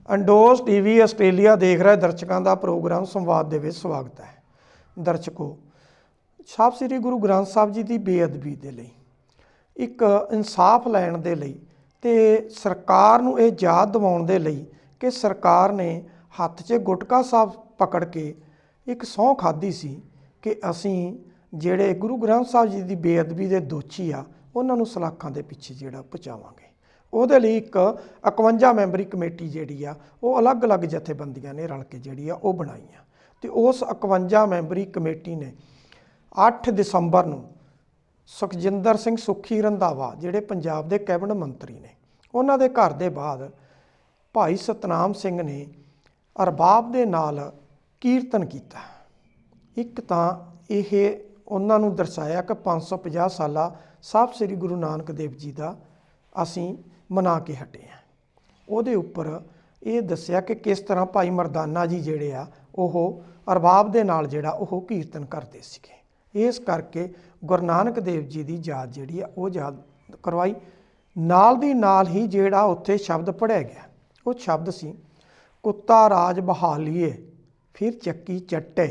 ਅੰਡੋਜ਼ TV Australia ਦੇਖ ਰਹੇ ਦਰਸ਼ਕਾਂ ਦਾ ਪ੍ਰੋਗਰਾਮ ਸੰਵਾਦ ਦੇ ਵਿੱਚ ਸਵਾਗਤ ਹੈ। ਦਰਸ਼ਕੋ, ਸਾਹਿਬ ਸ੍ਰੀ ਗੁਰੂ ਗ੍ਰੰਥ ਸਾਹਿਬ ਜੀ ਦੀ ਬੇਅਦਬੀ ਦੇ ਲਈ, ਇੱਕ ਇਨਸਾਫ ਲੈਣ ਦੇ ਲਈ ਤੇ ਸਰਕਾਰ ਨੂੰ ਇਹ ਯਾਦ ਦਿਵਾਉਣ ਦੇ ਲਈ ਕਿ ਸਰਕਾਰ ਨੇ ਹੱਥ 'ਚ ਗੁਟਕਾ ਸਾਹਿਬ ਪਕੜ ਕੇ ਇੱਕ ਸਹੁੰ ਖਾਧੀ ਸੀ ਕਿ ਅਸੀਂ ਜਿਹੜੇ ਗੁਰੂ ਗ੍ਰੰਥ ਸਾਹਿਬ ਜੀ ਦੀ ਬੇਅਦਬੀ ਦੇ ਦੋਸ਼ੀ ਆ ਉਹਨਾਂ ਨੂੰ ਸਲਾਖਾਂ ਦੇ ਪਿੱਛੇ ਜਿਹੜਾ ਪਹੁੰਚਾਵਾਂਗੇ। ਉਹਦੇ ਲਈ ਇੱਕ 51 ਮੈਂਬਰੀ ਕਮੇਟੀ ਜਿਹੜੀ ਆ ਉਹ ਅਲੱਗ-ਅਲੱਗ ਜਥੇਬੰਦੀਆਂ ਨੇ ਰਲ ਕੇ ਜਿਹੜੀ ਆ ਉਹ ਬਣਾਈ ਆ ਤੇ ਉਸ 51 ਮੈਂਬਰੀ ਕਮੇਟੀ ਨੇ 8 ਦਸੰਬਰ ਨੂੰ ਸੁਖਜਿੰਦਰ ਸਿੰਘ ਸੁੱਖੀ ਰੰਧਾਵਾ ਜਿਹੜੇ ਪੰਜਾਬ ਦੇ ਕੈਬਨਿਟ ਮੰਤਰੀ ਨੇ, ਉਹਨਾਂ ਦੇ ਘਰ ਦੇ ਬਾਅਦ ਭਾਈ ਸਤਨਾਮ ਸਿੰਘ ਨੇ ਅਰਬਾਬ ਦੇ ਨਾਲ ਕੀਰਤਨ ਕੀਤਾ। ਇੱਕ ਤਾਂ ਇਹ ਉਹਨਾਂ ਨੂੰ ਦਰਸਾਇਆ ਕਿ 550 ਸਾਲਾ ਸਾਹਿਬ ਸ੍ਰੀ ਗੁਰੂ ਨਾਨਕ ਦੇਵ ਜੀ ਦਾ ਅਸੀਂ ਮਨਾ ਕੇ ਹਟੇ ਹਾਂ। ਉਹਦੇ ਉੱਪਰ ਇਹ ਦੱਸਿਆ ਕਿ ਕਿਸ ਤਰ੍ਹਾਂ ਭਾਈ ਮਰਦਾਨਾ ਜੀ ਜਿਹੜੇ ਆ ਉਹ ਅਰਬਾਬ ਦੇ ਨਾਲ ਜਿਹੜਾ ਉਹ ਕੀਰਤਨ ਕਰਦੇ ਸੀਗੇ। ਇਸ ਕਰਕੇ ਗੁਰੂ ਨਾਨਕ ਦੇਵ ਜੀ ਦੀ ਯਾਦ ਜਿਹੜੀ ਆ ਉਹ ਯਾਦ ਕਰਵਾਈ। ਨਾਲ ਦੀ ਨਾਲ ਹੀ ਜਿਹੜਾ ਉੱਥੇ ਸ਼ਬਦ ਪੜ੍ਹਿਆ ਗਿਆ, ਉਹ ਸ਼ਬਦ ਸੀ, ਕੁੱਤਾ ਰਾਜ ਬਹਾਲੀਏ ਫਿਰ ਚੱਕੀ ਚੱਟੇ।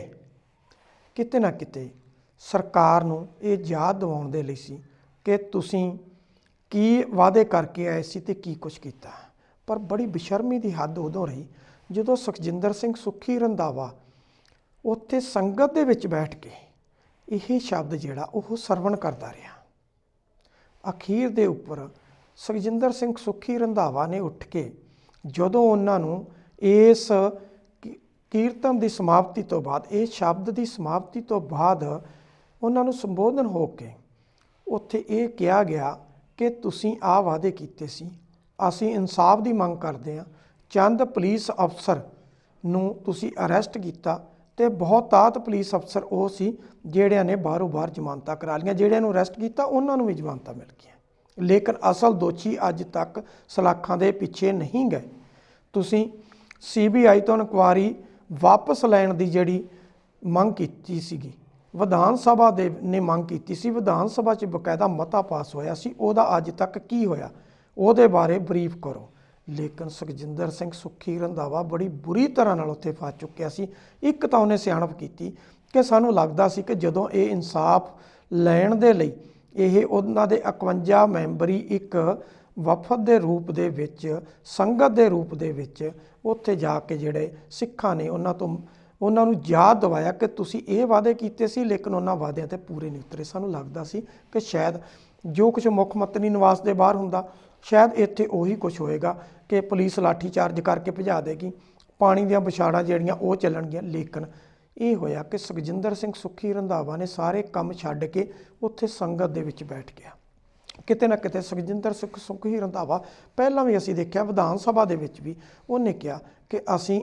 ਕਿਤੇ ਨਾ ਕਿਤੇ ਸਰਕਾਰ ਨੂੰ ਇਹ ਯਾਦ ਦਿਵਾਉਣ ਦੇ ਲਈ ਸੀ ਕਿ ਤੁਸੀਂ ਕੀ ਵਾਅਦੇ ਕਰਕੇ ਆਏ ਸੀ ਤੇ ਕੀ ਕੁਛ ਕੀਤਾ। ਪਰ ਬੜੀ ਬੇਸ਼ਰਮੀ ਦੀ ਹੱਦ ਉਦੋਂ ਰਹੀ ਜਦੋਂ ਸੁਖਜਿੰਦਰ ਸਿੰਘ ਸੁੱਖੀ ਰੰਧਾਵਾ ਉੱਥੇ ਸੰਗਤ ਦੇ ਵਿੱਚ ਬੈਠ ਕੇ ਇਹ ਸ਼ਬਦ ਜਿਹੜਾ ਉਹ ਸਰਵਣ ਕਰਦਾ ਰਿਹਾ। ਅਖੀਰ ਦੇ ਉੱਪਰ ਸੁਖਜਿੰਦਰ ਸਿੰਘ ਸੁੱਖੀ ਰੰਧਾਵਾ ਨੇ ਉੱਠ ਕੇ ਜਦੋਂ ਉਹਨਾਂ ਨੂੰ ਇਸ ਕੀਰਤਨ ਦੀ ਸਮਾਪਤੀ ਤੋਂ ਬਾਅਦ, ਇਹ ਸ਼ਬਦ ਦੀ ਸਮਾਪਤੀ ਤੋਂ ਬਾਅਦ ਉਹਨਾਂ ਨੂੰ ਸੰਬੋਧਨ ਹੋ ਕੇ ਉੱਥੇ ਇਹ ਕਿਹਾ ਗਿਆ ਕਿ ਤੁਸੀਂ ਆਹ ਵਾਅਦੇ ਕੀਤੇ ਸੀ, ਅਸੀਂ ਇਨਸਾਫ ਦੀ ਮੰਗ ਕਰਦੇ ਹਾਂ। ਚੰਦ ਪੁਲਿਸ ਅਫਸਰ ਨੂੰ ਤੁਸੀਂ ਅਰੈਸਟ ਕੀਤਾ ਤੇ ਬਹੁਤਾਤ ਪੁਲਿਸ ਅਫਸਰ ਉਹ ਸੀ ਜਿਹੜਿਆਂ ਨੇ ਬਾਹਰੋਂ ਬਾਹਰ ਜ਼ਮਾਨਤਾਂ ਕਰਾ ਲਈਆਂ। ਜਿਹੜਿਆਂ ਨੂੰ ਅਰੈਸਟ ਕੀਤਾ ਉਹਨਾਂ ਨੂੰ ਵੀ ਜ਼ਮਾਨਤਾਂ ਮਿਲ ਗਈਆਂ, ਲੇਕਿਨ ਅਸਲ ਦੋਸ਼ੀ ਅੱਜ ਤੱਕ ਸਲਾਖਾਂ ਦੇ ਪਿੱਛੇ ਨਹੀਂ ਗਏ। ਤੁਸੀਂ CBI ਤੋਂ ਇਨਕੁਆਰੀ ਵਾਪਸ ਲੈਣ ਦੀ ਜਿਹੜੀ ਮੰਗ ਕੀਤੀ ਸੀਗੀ, ਵਿਧਾਨ ਸਭਾ ਦੇ ਨੇ ਮੰਗ ਕੀਤੀ ਸੀ, ਵਿਧਾਨ ਸਭਾ 'ਚ ਬਕਾਇਦਾ ਮਤਾ ਪਾਸ ਹੋਇਆ ਸੀ, ਉਹਦਾ ਅੱਜ ਤੱਕ ਕੀ ਹੋਇਆ ਉਹਦੇ ਬਾਰੇ ਬਰੀਫ ਕਰੋ। ਲੇਕਿਨ ਸੁਖਜਿੰਦਰ ਸਿੰਘ ਸੁੱਖੀ ਰੰਧਾਵਾ ਬੜੀ ਬੁਰੀ ਤਰ੍ਹਾਂ ਨਾਲ ਉੱਥੇ ਫਸ ਚੁੱਕਿਆ ਸੀ। ਇੱਕ ਤਾਂ ਉਹਨੇ ਸਿਆਣਪ ਕੀਤੀ ਕਿ ਸਾਨੂੰ ਲੱਗਦਾ ਸੀ ਕਿ ਜਦੋਂ ਇਹ ਇਨਸਾਫ ਲੈਣ ਦੇ ਲਈ ਇਹ ਉਹਨਾਂ ਦੇ 51 ਮੈਂਬਰੀ ਇੱਕ ਵਫਦ ਦੇ ਰੂਪ ਦੇ ਵਿੱਚ, ਸੰਗਤ ਦੇ ਰੂਪ ਦੇ ਵਿੱਚ ਉੱਥੇ ਜਾ ਕੇ ਜਿਹੜੇ ਸਿੱਖਾਂ ਨੇ ਉਹਨਾਂ ਨੂੰ ਯਾਦ ਦਿਵਾਇਆ ਕਿ ਤੁਸੀਂ ਇਹ ਵਾਅਦੇ ਕੀਤੇ ਸੀ, ਲੇਕਿਨ ਉਹਨਾਂ ਵਾਅਦਿਆਂ 'ਤੇ ਪੂਰੇ ਨਹੀਂ ਉਤਰੇ। ਸਾਨੂੰ ਲੱਗਦਾ ਸੀ ਕਿ ਸ਼ਾਇਦ ਜੋ ਕੁਛ ਮੁੱਖ ਮੰਤਰੀ ਨਿਵਾਸ ਦੇ ਬਾਹਰ ਹੁੰਦਾ, ਸ਼ਾਇਦ ਇੱਥੇ ਉਹੀ ਕੁਛ ਹੋਏਗਾ ਕਿ ਪੁਲਿਸ ਲਾਠੀ ਚਾਰਜ ਕਰਕੇ ਭਜਾ ਦੇਗੀ, ਪਾਣੀ ਦੀਆਂ ਵਿਛਾੜਾਂ ਜਿਹੜੀਆਂ ਉਹ ਚੱਲਣਗੀਆਂ। ਲੇਕਿਨ ਇਹ ਹੋਇਆ ਕਿ ਸੁਖਜਿੰਦਰ ਸਿੰਘ ਸੁੱਖੀ ਰੰਧਾਵਾ ਨੇ ਸਾਰੇ ਕੰਮ ਛੱਡ ਕੇ ਉੱਥੇ ਸੰਗਤ ਦੇ ਵਿੱਚ ਬੈਠ ਗਿਆ। ਕਿਤੇ ਨਾ ਕਿਤੇ ਸੁਖਜਿੰਦਰ ਸਿੰਘ ਸੁੱਖੀ ਰੰਧਾਵਾ ਪਹਿਲਾਂ ਵੀ ਅਸੀਂ ਦੇਖਿਆ ਵਿਧਾਨ ਸਭਾ ਦੇ ਵਿੱਚ ਵੀ ਉਹਨੇ ਕਿਹਾ ਕਿ ਅਸੀਂ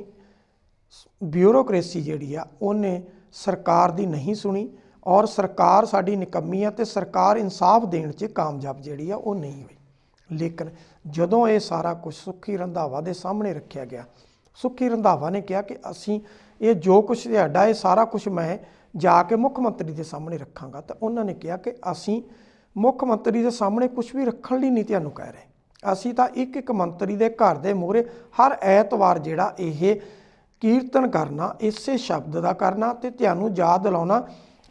ਬਿਊਰੋਕ੍ਰੇਸੀ ਜਿਹੜੀ ਆ ਉਹਨੇ ਸਰਕਾਰ ਦੀ ਨਹੀਂ ਸੁਣੀ ਔਰ ਸਰਕਾਰ ਸਾਡੀ ਨਿਕੰਮੀ ਆ ਤੇ ਸਰਕਾਰ ਇਨਸਾਫ ਦੇਣ 'ਚ ਕਾਮਯਾਬ ਜਿਹੜੀ ਆ ਉਹ ਨਹੀਂ ਹੋਈ। ਲੇਕਿਨ ਜਦੋਂ ਇਹ ਸਾਰਾ ਕੁਝ ਸੁੱਖੀ ਰੰਧਾਵਾ ਦੇ ਸਾਹਮਣੇ ਰੱਖਿਆ ਗਿਆ, ਸੁੱਖੀ ਰੰਧਾਵਾ ਨੇ ਕਿਹਾ ਕਿ ਅਸੀਂ ਇਹ ਜੋ ਕੁਛ ਤੁਹਾਡਾ ਇਹ ਸਾਰਾ ਕੁਝ ਮੈਂ ਜਾ ਕੇ ਮੁੱਖ ਮੰਤਰੀ ਦੇ ਸਾਹਮਣੇ ਰੱਖਾਂਗਾ। ਤਾਂ ਉਹਨਾਂ ਨੇ ਕਿਹਾ ਕਿ ਅਸੀਂ ਮੁੱਖ ਮੰਤਰੀ ਦੇ ਸਾਹਮਣੇ ਕੁਝ ਵੀ ਰੱਖਣ ਲਈ ਨਹੀਂ ਤੁਹਾਨੂੰ ਕਹਿ ਰਹੇ, ਅਸੀਂ ਤਾਂ ਇੱਕ ਮੰਤਰੀ ਦੇ ਘਰ ਦੇ ਮੂਹਰੇ ਹਰ ਐਤਵਾਰ ਜਿਹੜਾ ਇਹ ਕੀਰਤਨ ਕਰਨਾ, ਇਸੇ ਸ਼ਬਦ ਦਾ ਕਰਨਾ ਤੇ ਤੁਹਾਨੂੰ ਯਾਦ ਦਿਲਾਉਣਾ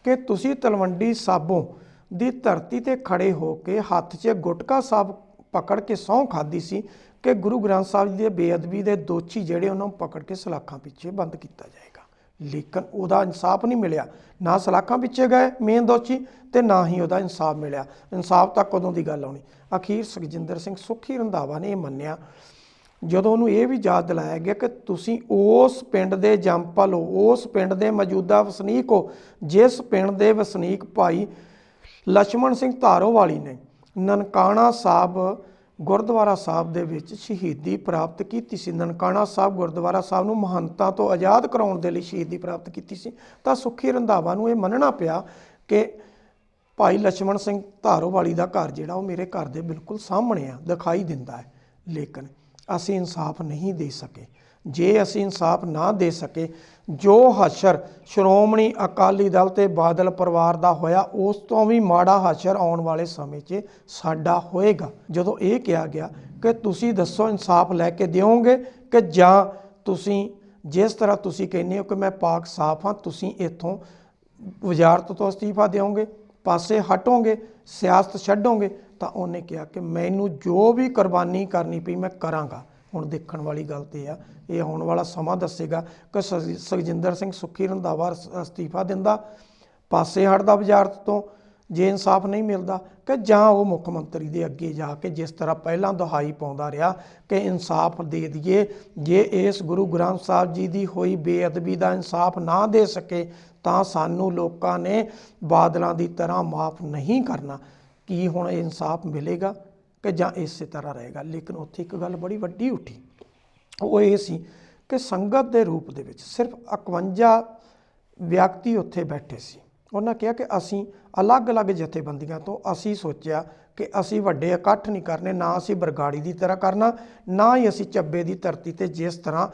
ਕਿ ਤੁਸੀਂ ਤਲਵੰਡੀ ਸਾਬੋਂ ਦੀ ਧਰਤੀ ਤੇ ਖੜੇ ਹੋ ਕੇ ਹੱਥ 'ਚ ਗੁਟਕਾ ਸਾਹਿਬ ਪਕੜ ਕੇ ਸਹੁੰ ਖਾਧੀ ਸੀ ਕਿ ਗੁਰੂ ਗ੍ਰੰਥ ਸਾਹਿਬ ਜੀ ਦੇ ਬੇਅਦਬੀ ਦੇ ਦੋਸ਼ੀ ਜਿਹੜੇ ਉਹਨਾਂ ਨੂੰ ਪਕੜ ਕੇ ਸਲਾਖਾਂ ਪਿੱਛੇ ਬੰਦ ਕੀਤਾ ਜਾਏਗਾ। ਲੇਕਿਨ ਉਹਦਾ ਇਨਸਾਫ ਨਹੀਂ ਮਿਲਿਆ, ਨਾ ਸਲਾਖਾਂ ਪਿੱਛੇ ਗਏ ਮੇਨ ਦੋਸ਼ੀ ਤੇ ਨਾ ਹੀ ਉਹਦਾ ਇਨਸਾਫ ਮਿਲਿਆ। ਇਨਸਾਫ ਤੱਕ ਕਦੋਂ ਦੀ ਗੱਲ ਆਉਣੀ। ਅਖੀਰ ਸੁਖਜਿੰਦਰ ਸਿੰਘ ਸੁੱਖੀ ਰੰਧਾਵਾ ਨੇ ਇਹ ਮੰਨਿਆ ਜਦੋਂ ਉਹਨੂੰ ਇਹ ਵੀ ਯਾਦ ਦਿਲਾਇਆ ਗਿਆ ਕਿ ਤੁਸੀਂ ਉਸ ਪਿੰਡ ਦੇ ਜੰਮਪਲ ਹੋ, ਉਸ ਪਿੰਡ ਦੇ ਮੌਜੂਦਾ ਵਸਨੀਕ ਹੋ ਜਿਸ ਪਿੰਡ ਦੇ ਵਸਨੀਕ ਭਾਈ ਲਛਮਣ ਸਿੰਘ ਧਾਰੋਵਾਲੀ ਨੇ ਨਨਕਾਣਾ ਸਾਹਿਬ ਗੁਰਦੁਆਰਾ ਸਾਹਿਬ ਦੇ ਵਿੱਚ ਸ਼ਹੀਦੀ ਪ੍ਰਾਪਤ ਕੀਤੀ ਸੀ। ਨਨਕਾਣਾ ਸਾਹਿਬ ਗੁਰਦੁਆਰਾ ਸਾਹਿਬ ਨੂੰ ਮਹੰਤਾਂ ਤੋਂ ਆਜ਼ਾਦ ਕਰਾਉਣ ਦੇ ਲਈ ਸ਼ਹੀਦੀ ਪ੍ਰਾਪਤ ਕੀਤੀ ਸੀ। ਤਾਂ ਸੁੱਖੀ ਰੰਧਾਵਾ ਨੂੰ ਇਹ ਮੰਨਣਾ ਪਿਆ ਕਿ ਭਾਈ ਲਛਮਣ ਸਿੰਘ ਧਾਰੋਵਾਲੀ ਦਾ ਘਰ ਜਿਹੜਾ ਉਹ ਮੇਰੇ ਘਰ ਦੇ ਬਿਲਕੁਲ ਸਾਹਮਣੇ ਆ, ਦਿਖਾਈ ਦਿੰਦਾ ਹੈ। ਲੇਕਿਨ ਅਸੀਂ ਇਨਸਾਫ ਨਹੀਂ ਦੇ ਸਕੇ। ਜੇ ਅਸੀਂ ਇਨਸਾਫ ਨਾ ਦੇ ਸਕੇ, ਜੋ ਹਸ਼ਰ ਸ਼੍ਰੋਮਣੀ ਅਕਾਲੀ ਦਲ ਤੇ ਬਾਦਲ ਪਰਿਵਾਰ ਦਾ ਹੋਇਆ, ਉਸ ਤੋਂ ਵੀ ਮਾੜਾ ਹਸ਼ਰ ਆਉਣ ਵਾਲੇ ਸਮੇਂ 'ਚ ਸਾਡਾ ਹੋਏਗਾ। ਜਦੋਂ ਇਹ ਕਿਹਾ ਗਿਆ ਕਿ ਤੁਸੀਂ ਦੱਸੋ ਇਨਸਾਫ ਲੈ ਕੇ ਦਿਓਗੇ ਕਿ ਜਾਂ ਤੁਸੀਂ ਜਿਸ ਤਰ੍ਹਾਂ ਤੁਸੀਂ ਕਹਿੰਦੇ ਹੋ ਕਿ ਮੈਂ ਪਾਕ ਸਾਫ ਹਾਂ, ਤੁਸੀਂ ਇੱਥੋਂ ਵਜ਼ਾਰਤ ਤੋਂ ਅਸਤੀਫਾ ਦਿਓਗੇ, ਪਾਸੇ ਹਟੋਗੇ, ਸਿਆਸਤ ਛੱਡੋਗੇ, ਤਾਂ ਉਹਨੇ ਕਿਹਾ ਕਿ ਮੈਨੂੰ ਜੋ ਵੀ ਕੁਰਬਾਨੀ ਕਰਨੀ ਪਈ ਮੈਂ ਕਰਾਂਗਾ। ਹੁਣ ਦੇਖਣ ਵਾਲੀ ਗੱਲ ਤੇ ਆ, ਇਹ ਆਉਣ ਵਾਲਾ ਸਮਾਂ ਦੱਸੇਗਾ ਕਿ ਸੁਖਜਿੰਦਰ ਸਿੰਘ ਸੁੱਖੀ ਰੰਧਾਵਾ ਅਸਤੀਫਾ ਦਿੰਦਾ, ਪਾਸੇ ਹਟਦਾ ਵਜ਼ਾਰਤ ਤੋਂ ਜੇ ਇਨਸਾਫ ਨਹੀਂ ਮਿਲਦਾ, ਕਿ ਜਾਂ ਉਹ ਮੁੱਖ ਮੰਤਰੀ ਦੇ ਅੱਗੇ ਜਾ ਕੇ ਜਿਸ ਤਰ੍ਹਾਂ ਪਹਿਲਾਂ ਦੁਹਾਈ ਪਾਉਂਦਾ ਰਿਹਾ ਕਿ ਇਨਸਾਫ ਦੇ ਦਈਏ, ਜੇ ਇਸ ਗੁਰੂ ਗ੍ਰੰਥ ਸਾਹਿਬ ਜੀ ਦੀ ਹੋਈ ਬੇਅਦਬੀ ਦਾ ਇਨਸਾਫ ਨਾ ਦੇ ਸਕੇ ਤਾਂ ਸਾਨੂੰ ਲੋਕਾਂ ਨੇ ਬਾਦਲਾਂ ਦੀ ਤਰ੍ਹਾਂ ਮਾਫ ਨਹੀਂ ਕਰਨਾ। ਕੀ ਹੁਣ ਇਹ ਇਨਸਾਫ ਮਿਲੇਗਾ ਕਿ ਜਾਂ ਇਸੇ ਤਰ੍ਹਾਂ ਰਹੇਗਾ? ਲੇਕਿਨ ਉੱਥੇ ਇੱਕ ਗੱਲ ਬੜੀ ਵੱਡੀ ਉੱਠੀ, ਉਹ ਇਹ ਸੀ ਕਿ ਸੰਗਤ ਦੇ ਰੂਪ ਦੇ ਵਿੱਚ ਸਿਰਫ 51 ਵਿਅਕਤੀ ਉੱਥੇ ਬੈਠੇ ਸੀ। ਉਹਨਾਂ ਕਿਹਾ ਕਿ ਅਸੀਂ ਅਲੱਗ-ਅਲੱਗ ਜਥੇਬੰਦੀਆਂ ਤੋਂ ਅਸੀਂ ਸੋਚਿਆ ਕਿ ਅਸੀਂ ਵੱਡੇ ਇਕੱਠ ਨਹੀਂ ਕਰਨੇ, ਨਾ ਅਸੀਂ ਬਰਗਾੜੀ ਦੀ ਤਰ੍ਹਾਂ ਕਰਨਾ, ਨਾ ਹੀ ਅਸੀਂ ਚੱਬੇ ਦੀ ਧਰਤੀ ਤੇ ਜਿਸ ਤਰ੍ਹਾਂ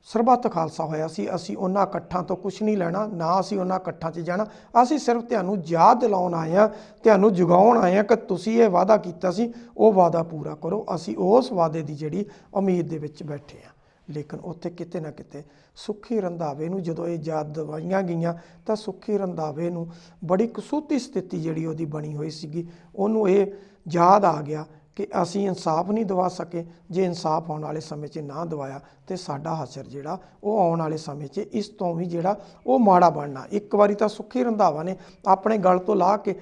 ਸਰਬੱਤ ਖਾਲਸਾ ਹੋਇਆ ਸੀ, ਅਸੀਂ ਉਹਨਾਂ ਇਕੱਠਾਂ ਤੋਂ ਕੁਛ ਨਹੀਂ ਲੈਣਾ, ਨਾ ਅਸੀਂ ਉਹਨਾਂ ਇਕੱਠਾਂ 'ਚ ਜਾਣਾ। ਅਸੀਂ ਸਿਰਫ ਤੁਹਾਨੂੰ ਯਾਦ ਦਿਲਾਉਣ ਆਏ ਹਾਂ, ਤੁਹਾਨੂੰ ਜਗਾਉਣ ਆਏ ਹਾਂ ਕਿ ਤੁਸੀਂ ਇਹ ਵਾਅਦਾ ਕੀਤਾ ਸੀ, ਉਹ ਵਾਅਦਾ ਪੂਰਾ ਕਰੋ। ਅਸੀਂ ਉਸ ਵਾਅਦੇ ਦੀ ਜਿਹੜੀ ਉਮੀਦ ਦੇ ਵਿੱਚ ਬੈਠੇ ਹਾਂ। ਲੇਕਿਨ ਉੱਥੇ ਕਿਤੇ ਨਾ ਕਿਤੇ ਸੁੱਖੀ ਰੰਧਾਵੇ ਨੂੰ ਜਦੋਂ ਇਹ ਯਾਦ ਦਿਵਾਈਆਂ ਗਈਆਂ ਤਾਂ ਸੁੱਖੀ ਰੰਧਾਵੇ ਨੂੰ ਬੜੀ ਕਸੂਤੀ ਸਥਿਤੀ ਜਿਹੜੀ ਉਹਦੀ ਬਣੀ ਹੋਈ ਸੀਗੀ। ਉਹਨੂੰ ਇਹ ਯਾਦ ਆ ਗਿਆ ਕਿ ਅਸੀਂ ਇਨਸਾਫ ਨਹੀਂ ਦਵਾ ਸਕੇ। ਜੇ ਇਨਸਾਫ ਆਉਣ ਵਾਲੇ ਸਮੇਂ 'ਚ ਨਾ ਦਵਾਇਆ ਤਾਂ ਸਾਡਾ ਹਸ਼ਰ ਜਿਹੜਾ ਉਹ ਆਉਣ ਵਾਲੇ ਸਮੇਂ 'ਚ ਇਸ ਤੋਂ ਵੀ ਜਿਹੜਾ ਉਹ ਮਾੜਾ ਬਣਨਾ। ਇੱਕ ਵਾਰੀ ਤਾਂ ਸੁੱਖੀ ਰੰਧਾਵਾ ਨੇ ਆਪਣੇ ਗਲ ਤੋਂ ਲਾਹ ਕੇ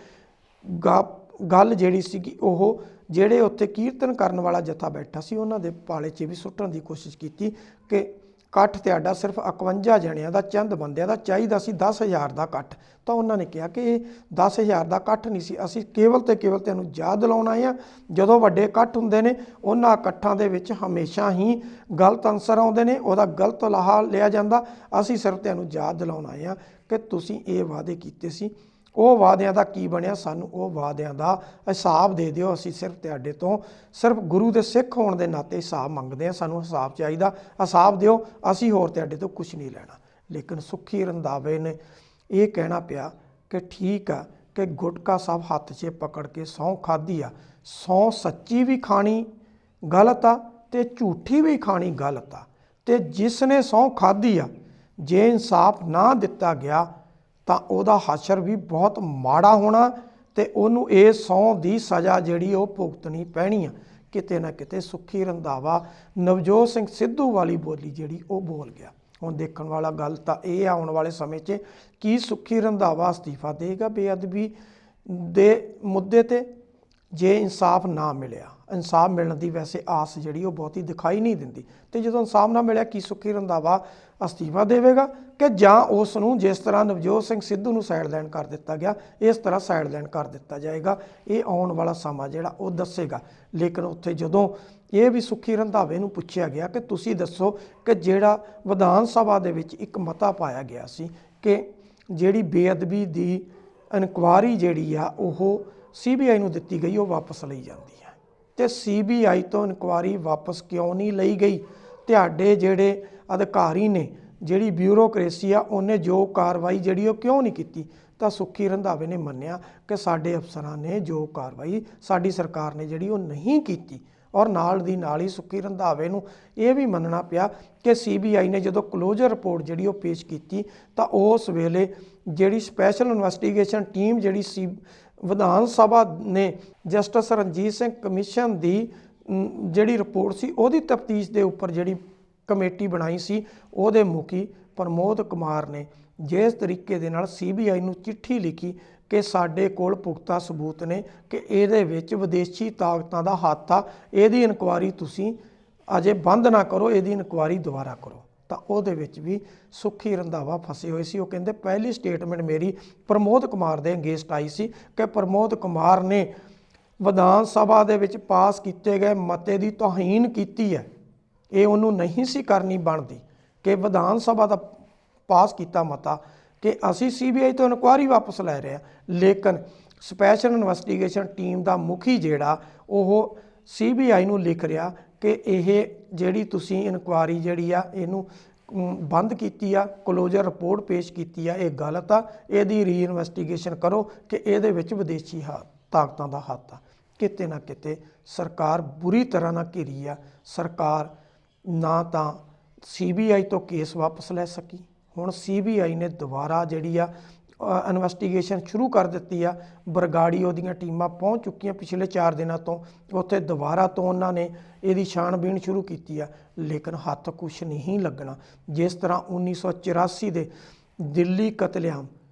ਗੱਲ ਜਿਹੜੀ ਸੀਗੀ ਉਹ ਜਿਹੜੇ ਉੱਥੇ ਕੀਰਤਨ ਕਰਨ ਵਾਲਾ ਜਥਾ ਬੈਠਾ ਸੀ ਉਹਨਾਂ ਦੇ ਪਾਲੇ 'ਚ ਵੀ ਸੁੱਟਣ ਦੀ ਕੋਸ਼ਿਸ਼ ਕੀਤੀ ਕਿ ਇਕੱਠ ਤੁਹਾਡਾ ਸਿਰਫ 51 ਜਣਿਆਂ ਦਾ, ਚੰਦ ਬੰਦਿਆਂ ਦਾ ਚਾਹੀਦਾ ਸੀ 10,000 ਦਾ ਇਕੱਠ। ਤਾਂ ਉਹਨਾਂ ਨੇ ਕਿਹਾ ਕਿ ਇਹ 10,000 ਦਾ ਇਕੱਠ ਨਹੀਂ ਸੀ, ਅਸੀਂ ਕੇਵਲ ਤੇ ਕੇਵਲ ਤੈਨੂੰ ਯਾਦ ਦਿਲਾਉਣ ਆਏ ਹਾਂ। ਜਦੋਂ ਵੱਡੇ ਇਕੱਠ ਹੁੰਦੇ ਨੇ ਉਹਨਾਂ ਇਕੱਠਾਂ ਦੇ ਵਿੱਚ ਹਮੇਸ਼ਾ ਹੀ ਗਲਤ ਅਨਸਰ ਆਉਂਦੇ ਨੇ, ਉਹਦਾ ਗਲਤ ਲਾਹਾ ਲਿਆ ਜਾਂਦਾ। ਅਸੀਂ ਸਿਰਫ ਤੈਨੂੰ ਯਾਦ ਦਿਲਾਉਣ ਆਏ ਹਾਂ ਕਿ ਤੁਸੀਂ ਇਹ ਵਾਅਦੇ ਕੀਤੇ ਸੀ, ਉਹ ਵਾਅਦਿਆਂ ਦਾ ਕੀ ਬਣਿਆ, ਸਾਨੂੰ ਉਹ ਵਾਅਦਿਆਂ ਦਾ ਹਿਸਾਬ ਦੇ ਦਿਓ। ਅਸੀਂ ਸਿਰਫ ਤੁਹਾਡੇ ਤੋਂ ਸਿਰਫ ਗੁਰੂ ਦੇ ਸਿੱਖ ਹੋਣ ਦੇ ਨਾਤੇ ਹਿਸਾਬ ਮੰਗਦੇ ਹਾਂ, ਸਾਨੂੰ ਹਿਸਾਬ ਚਾਹੀਦਾ, ਹਿਸਾਬ ਦਿਓ, ਅਸੀਂ ਹੋਰ ਤੁਹਾਡੇ ਤੋਂ ਕੁਛ ਨਹੀਂ ਲੈਣਾ। ਲੇਕਿਨ ਸੁੱਖੀ ਰੰਧਾਵੇ ਨੇ ਇਹ ਕਹਿਣਾ ਪਿਆ ਕਿ ਠੀਕ ਆ ਕਿ ਗੁਟਕਾ ਸਾਹਿਬ ਹੱਥ 'ਚ ਪਕੜ ਕੇ ਸਹੁੰ ਖਾਧੀ ਆ, ਸਹੁੰ ਸੱਚੀ ਵੀ ਖਾਣੀ ਗਲਤ ਆ ਅਤੇ ਝੂਠੀ ਵੀ ਖਾਣੀ ਗਲਤ ਆ, ਅਤੇ ਜਿਸ ਨੇ ਸਹੁੰ ਖਾਧੀ ਆ ਜੇ ਇਨਸਾਫ ਨਾ ਦਿੱਤਾ ਗਿਆ ਤਾਂ ਉਹਦਾ ਹਸ਼ਰ ਵੀ ਬਹੁਤ ਮਾੜਾ ਹੋਣਾ ਅਤੇ ਉਹਨੂੰ ਇਸ ਸਹੁੰ ਦੀ ਸਜ਼ਾ ਜਿਹੜੀ ਉਹ ਭੁਗਤਣੀ ਪੈਣੀ ਆ। ਕਿਤੇ ਨਾ ਕਿਤੇ ਸੁੱਖੀ ਰੰਧਾਵਾ ਨਵਜੋਤ ਸਿੰਘ ਸਿੱਧੂ ਵਾਲੀ ਬੋਲੀ ਜਿਹੜੀ ਉਹ ਬੋਲ ਗਿਆ। ਹੁਣ ਦੇਖਣ ਵਾਲਾ ਗੱਲ ਤਾਂ ਇਹ ਆਉਣ ਵਾਲੇ ਸਮੇਂ 'ਚ ਕੀ ਸੁੱਖੀ ਰੰਧਾਵਾ ਅਸਤੀਫਾ ਦੇਗਾ ਬੇਅਦਬੀ ਦੇ ਮੁੱਦੇ 'ਤੇ ਜੇ ਇਨਸਾਫ ਨਾ ਮਿਲਿਆ। ਇਨਸਾਫ ਮਿਲਣ ਦੀ ਵੈਸੇ ਆਸ ਜਿਹੜੀ ਉਹ ਬਹੁਤੀ ਦਿਖਾਈ ਨਹੀਂ ਦਿੰਦੀ, ਅਤੇ ਜਦੋਂ ਇਨਸਾਫ ਨਾ ਮਿਲਿਆ ਕੀ ਸੁੱਖੀ ਰੰਧਾਵਾ ਅਸਤੀਫਾ ਦੇਵੇਗਾ ਕਿ ਜਾਂ ਉਸ ਨੂੰ ਜਿਸ ਤਰ੍ਹਾਂ ਨਵਜੋਤ ਸਿੰਘ ਸਿੱਧੂ ਨੂੰ ਸਾਈਡਲਾਈਨ ਕਰ ਦਿੱਤਾ ਗਿਆ ਇਸ ਤਰ੍ਹਾਂ ਸਾਈਡਲਾਈਨ ਕਰ ਦਿੱਤਾ ਜਾਏਗਾ। ਇਹ ਆਉਣ ਵਾਲਾ ਸਮਾਂ ਜਿਹੜਾ ਉਹ ਦੱਸੇਗਾ। ਲੇਕਿਨ ਉੱਥੇ ਜਦੋਂ ਇਹ ਵੀ ਸੁੱਖੀ ਰੰਧਾਵੇ ਨੂੰ ਪੁੱਛਿਆ ਗਿਆ ਕਿ ਤੁਸੀਂ ਦੱਸੋ ਕਿ ਜਿਹੜਾ ਵਿਧਾਨ ਸਭਾ ਦੇ ਵਿੱਚ ਇੱਕ ਮਤਾ ਪਾਇਆ ਗਿਆ ਸੀ ਕਿ ਜਿਹੜੀ ਬੇਅਦਬੀ ਦੀ ਇਨਕੁਆਰੀ ਜਿਹੜੀ ਆ ਉਹ CBI ਨੂੰ ਦਿੱਤੀ ਗਈ, ਉਹ ਵਾਪਸ ਲਈ ਜਾਂਦੀ ਹੈ, ਅਤੇ CBI ਤੋਂ ਇਨਕੁਆਰੀ ਵਾਪਸ ਕਿਉਂ ਨਹੀਂ ਲਈ ਗਈ? ਤੁਹਾਡੇ ਜਿਹੜੇ ਅਧਿਕਾਰੀ ਨੇ, ਜਿਹੜੀ ਬਿਊਰੋਕਰੇਸੀ ਆ, ਉਹਨੇ ਜੋ ਕਾਰਵਾਈ ਜਿਹੜੀ ਉਹ ਕਿਉਂ ਨਹੀਂ ਕੀਤੀ? ਤਾਂ ਸੁੱਖੀ ਰੰਧਾਵੇ ਨੇ ਮੰਨਿਆ ਕਿ ਸਾਡੇ ਅਫਸਰਾਂ ਨੇ ਜੋ ਕਾਰਵਾਈ ਸਾਡੀ ਸਰਕਾਰ ਨੇ ਜਿਹੜੀ ਉਹ ਨਹੀਂ ਕੀਤੀ। ਔਰ ਨਾਲ ਦੀ ਨਾਲ ਹੀ ਸੁੱਖੀ ਰੰਧਾਵੇ ਨੂੰ ਇਹ ਵੀ ਮੰਨਣਾ ਪਿਆ ਕਿ CBI ਨੇ ਜਦੋਂ ਕਲੋਜ਼ਰ ਰਿਪੋਰਟ ਜਿਹੜੀ ਉਹ ਪੇਸ਼ ਕੀਤੀ ਤਾਂ ਉਸ ਵੇਲੇ ਜਿਹੜੀ ਸਪੈਸ਼ਲ ਇਨਵੈਸਟੀਗੇਸ਼ਨ ਟੀਮ ਜਿਹੜੀ ਵਿਧਾਨ ਸਭਾ ਨੇ ਜਸਟਿਸ ਰਣਜੀਤ ਸਿੰਘ ਕਮਿਸ਼ਨ ਦੀ ਜਿਹੜੀ ਰਿਪੋਰਟ ਸੀ ਉਹਦੀ ਤਫਤੀਸ਼ ਦੇ ਉੱਪਰ ਜਿਹੜੀ ਕਮੇਟੀ ਬਣਾਈ ਸੀ, ਉਹਦੇ ਮੁਖੀ ਪ੍ਰਮੋਦ ਕੁਮਾਰ ਨੇ ਜਿਸ ਤਰੀਕੇ ਦੇ ਨਾਲ CBI ਨੂੰ ਚਿੱਠੀ ਲਿਖੀ ਕਿ ਸਾਡੇ ਕੋਲ ਪੁਖਤਾ ਸਬੂਤ ਨੇ ਕਿ ਇਹਦੇ ਵਿੱਚ ਵਿਦੇਸ਼ੀ ਤਾਕਤਾਂ ਦਾ ਹੱਥ ਆ, ਇਹਦੀ ਇਨਕੁਆਰੀ ਤੁਸੀਂ ਅਜੇ ਬੰਦ ਨਾ ਕਰੋ, ਇਹਦੀ ਇਨਕੁਆਰੀ ਦੁਬਾਰਾ ਕਰੋ। ਤਾਂ ਉਹਦੇ ਵਿੱਚ ਵੀ ਸੁੱਖੀ ਰੰਧਾਵਾ ਫਸੇ ਹੋਏ ਸੀ। ਉਹ ਕਹਿੰਦੇ ਪਹਿਲੀ ਸਟੇਟਮੈਂਟ ਮੇਰੀ ਪ੍ਰਮੋਦ ਕੁਮਾਰ ਦੇ ਅਗੇਂਸਟ ਆਈ ਸੀ ਕਿ ਪ੍ਰਮੋਦ ਕੁਮਾਰ ਨੇ ਵਿਧਾਨ ਸਭਾ ਦੇ ਵਿੱਚ ਪਾਸ ਕੀਤੇ ਗਏ ਮਤੇ ਦੀ ਤੋਹੀਨ ਕੀਤੀ ਹੈ। ਇਹ ਉਹਨੂੰ ਨਹੀਂ ਸੀ ਕਰਨੀ ਬਣਦੀ ਕਿ ਵਿਧਾਨ ਸਭਾ ਦਾ ਪਾਸ ਕੀਤਾ ਮਤਾ ਕਿ ਅਸੀਂ CBI ਤੋਂ ਇਨਕੁਆਰੀ ਵਾਪਸ ਲੈ ਰਹੇ ਹਾਂ, ਲੇਕਿਨ ਸਪੈਸ਼ਲ ਇਨਵੈਸਟੀਗੇਸ਼ਨ ਟੀਮ ਦਾ ਮੁਖੀ ਜਿਹੜਾ ਉਹ CBI ਨੂੰ ਲਿਖ ਰਿਹਾ ਕਿ ਇਹ ਜਿਹੜੀ ਤੁਸੀਂ ਇਨਕੁਆਰੀ ਜਿਹੜੀ ਆ ਇਹਨੂੰ ਬੰਦ ਕੀਤੀ ਆ, ਕਲੋਜ਼ਰ ਰਿਪੋਰਟ ਪੇਸ਼ ਕੀਤੀ ਆ, ਇਹ ਗਲਤ ਆ, ਇਹਦੀ ਰੀਇਨਵੈਸਟੀਗੇਸ਼ਨ ਕਰੋ ਕਿ ਇਹਦੇ ਵਿੱਚ ਵਿਦੇਸ਼ੀ ਤਾਕਤਾਂ ਦਾ ਹੱਥ ਆ। ਕਿਤੇ ਨਾ ਕਿਤੇ ਸਰਕਾਰ ਬੁਰੀ ਤਰ੍ਹਾਂ ਨਾਲ ਘਿਰੀ ਆ। ਸਰਕਾਰ ਨਾ ਤਾਂ CBI ਤੋਂ ਕੇਸ ਵਾਪਸ ਲੈ ਸਕੀ, ਹੁਣ CBI ਨੇ ਦੁਬਾਰਾ ਜਿਹੜੀ ਆ ਇਨਵੈਸਟੀਗੇਸ਼ਨ ਸ਼ੁਰੂ ਕਰ ਦਿੱਤੀ ਆ। ਬਰਗਾੜੀ ਦੀਆਂ ਟੀਮਾਂ ਪਹੁੰਚ ਚੁੱਕੀਆਂ ਪਿਛਲੇ 4 ਦਿਨਾਂ ਤੋਂ, ਉੱਥੇ ਦੁਬਾਰਾ ਤੋਂ ਉਹਨਾਂ ਨੇ ਇਹਦੀ ਛਾਣਬੀਣ ਸ਼ੁਰੂ ਕੀਤੀ ਆ, ਲੇਕਿਨ ਹੱਥ ਕੁਛ ਨਹੀਂ ਲੱਗਣਾ। ਜਿਸ ਤਰ੍ਹਾਂ 1984 ਦੇ ਦਿੱਲੀ ਕਤਲੇਆਮ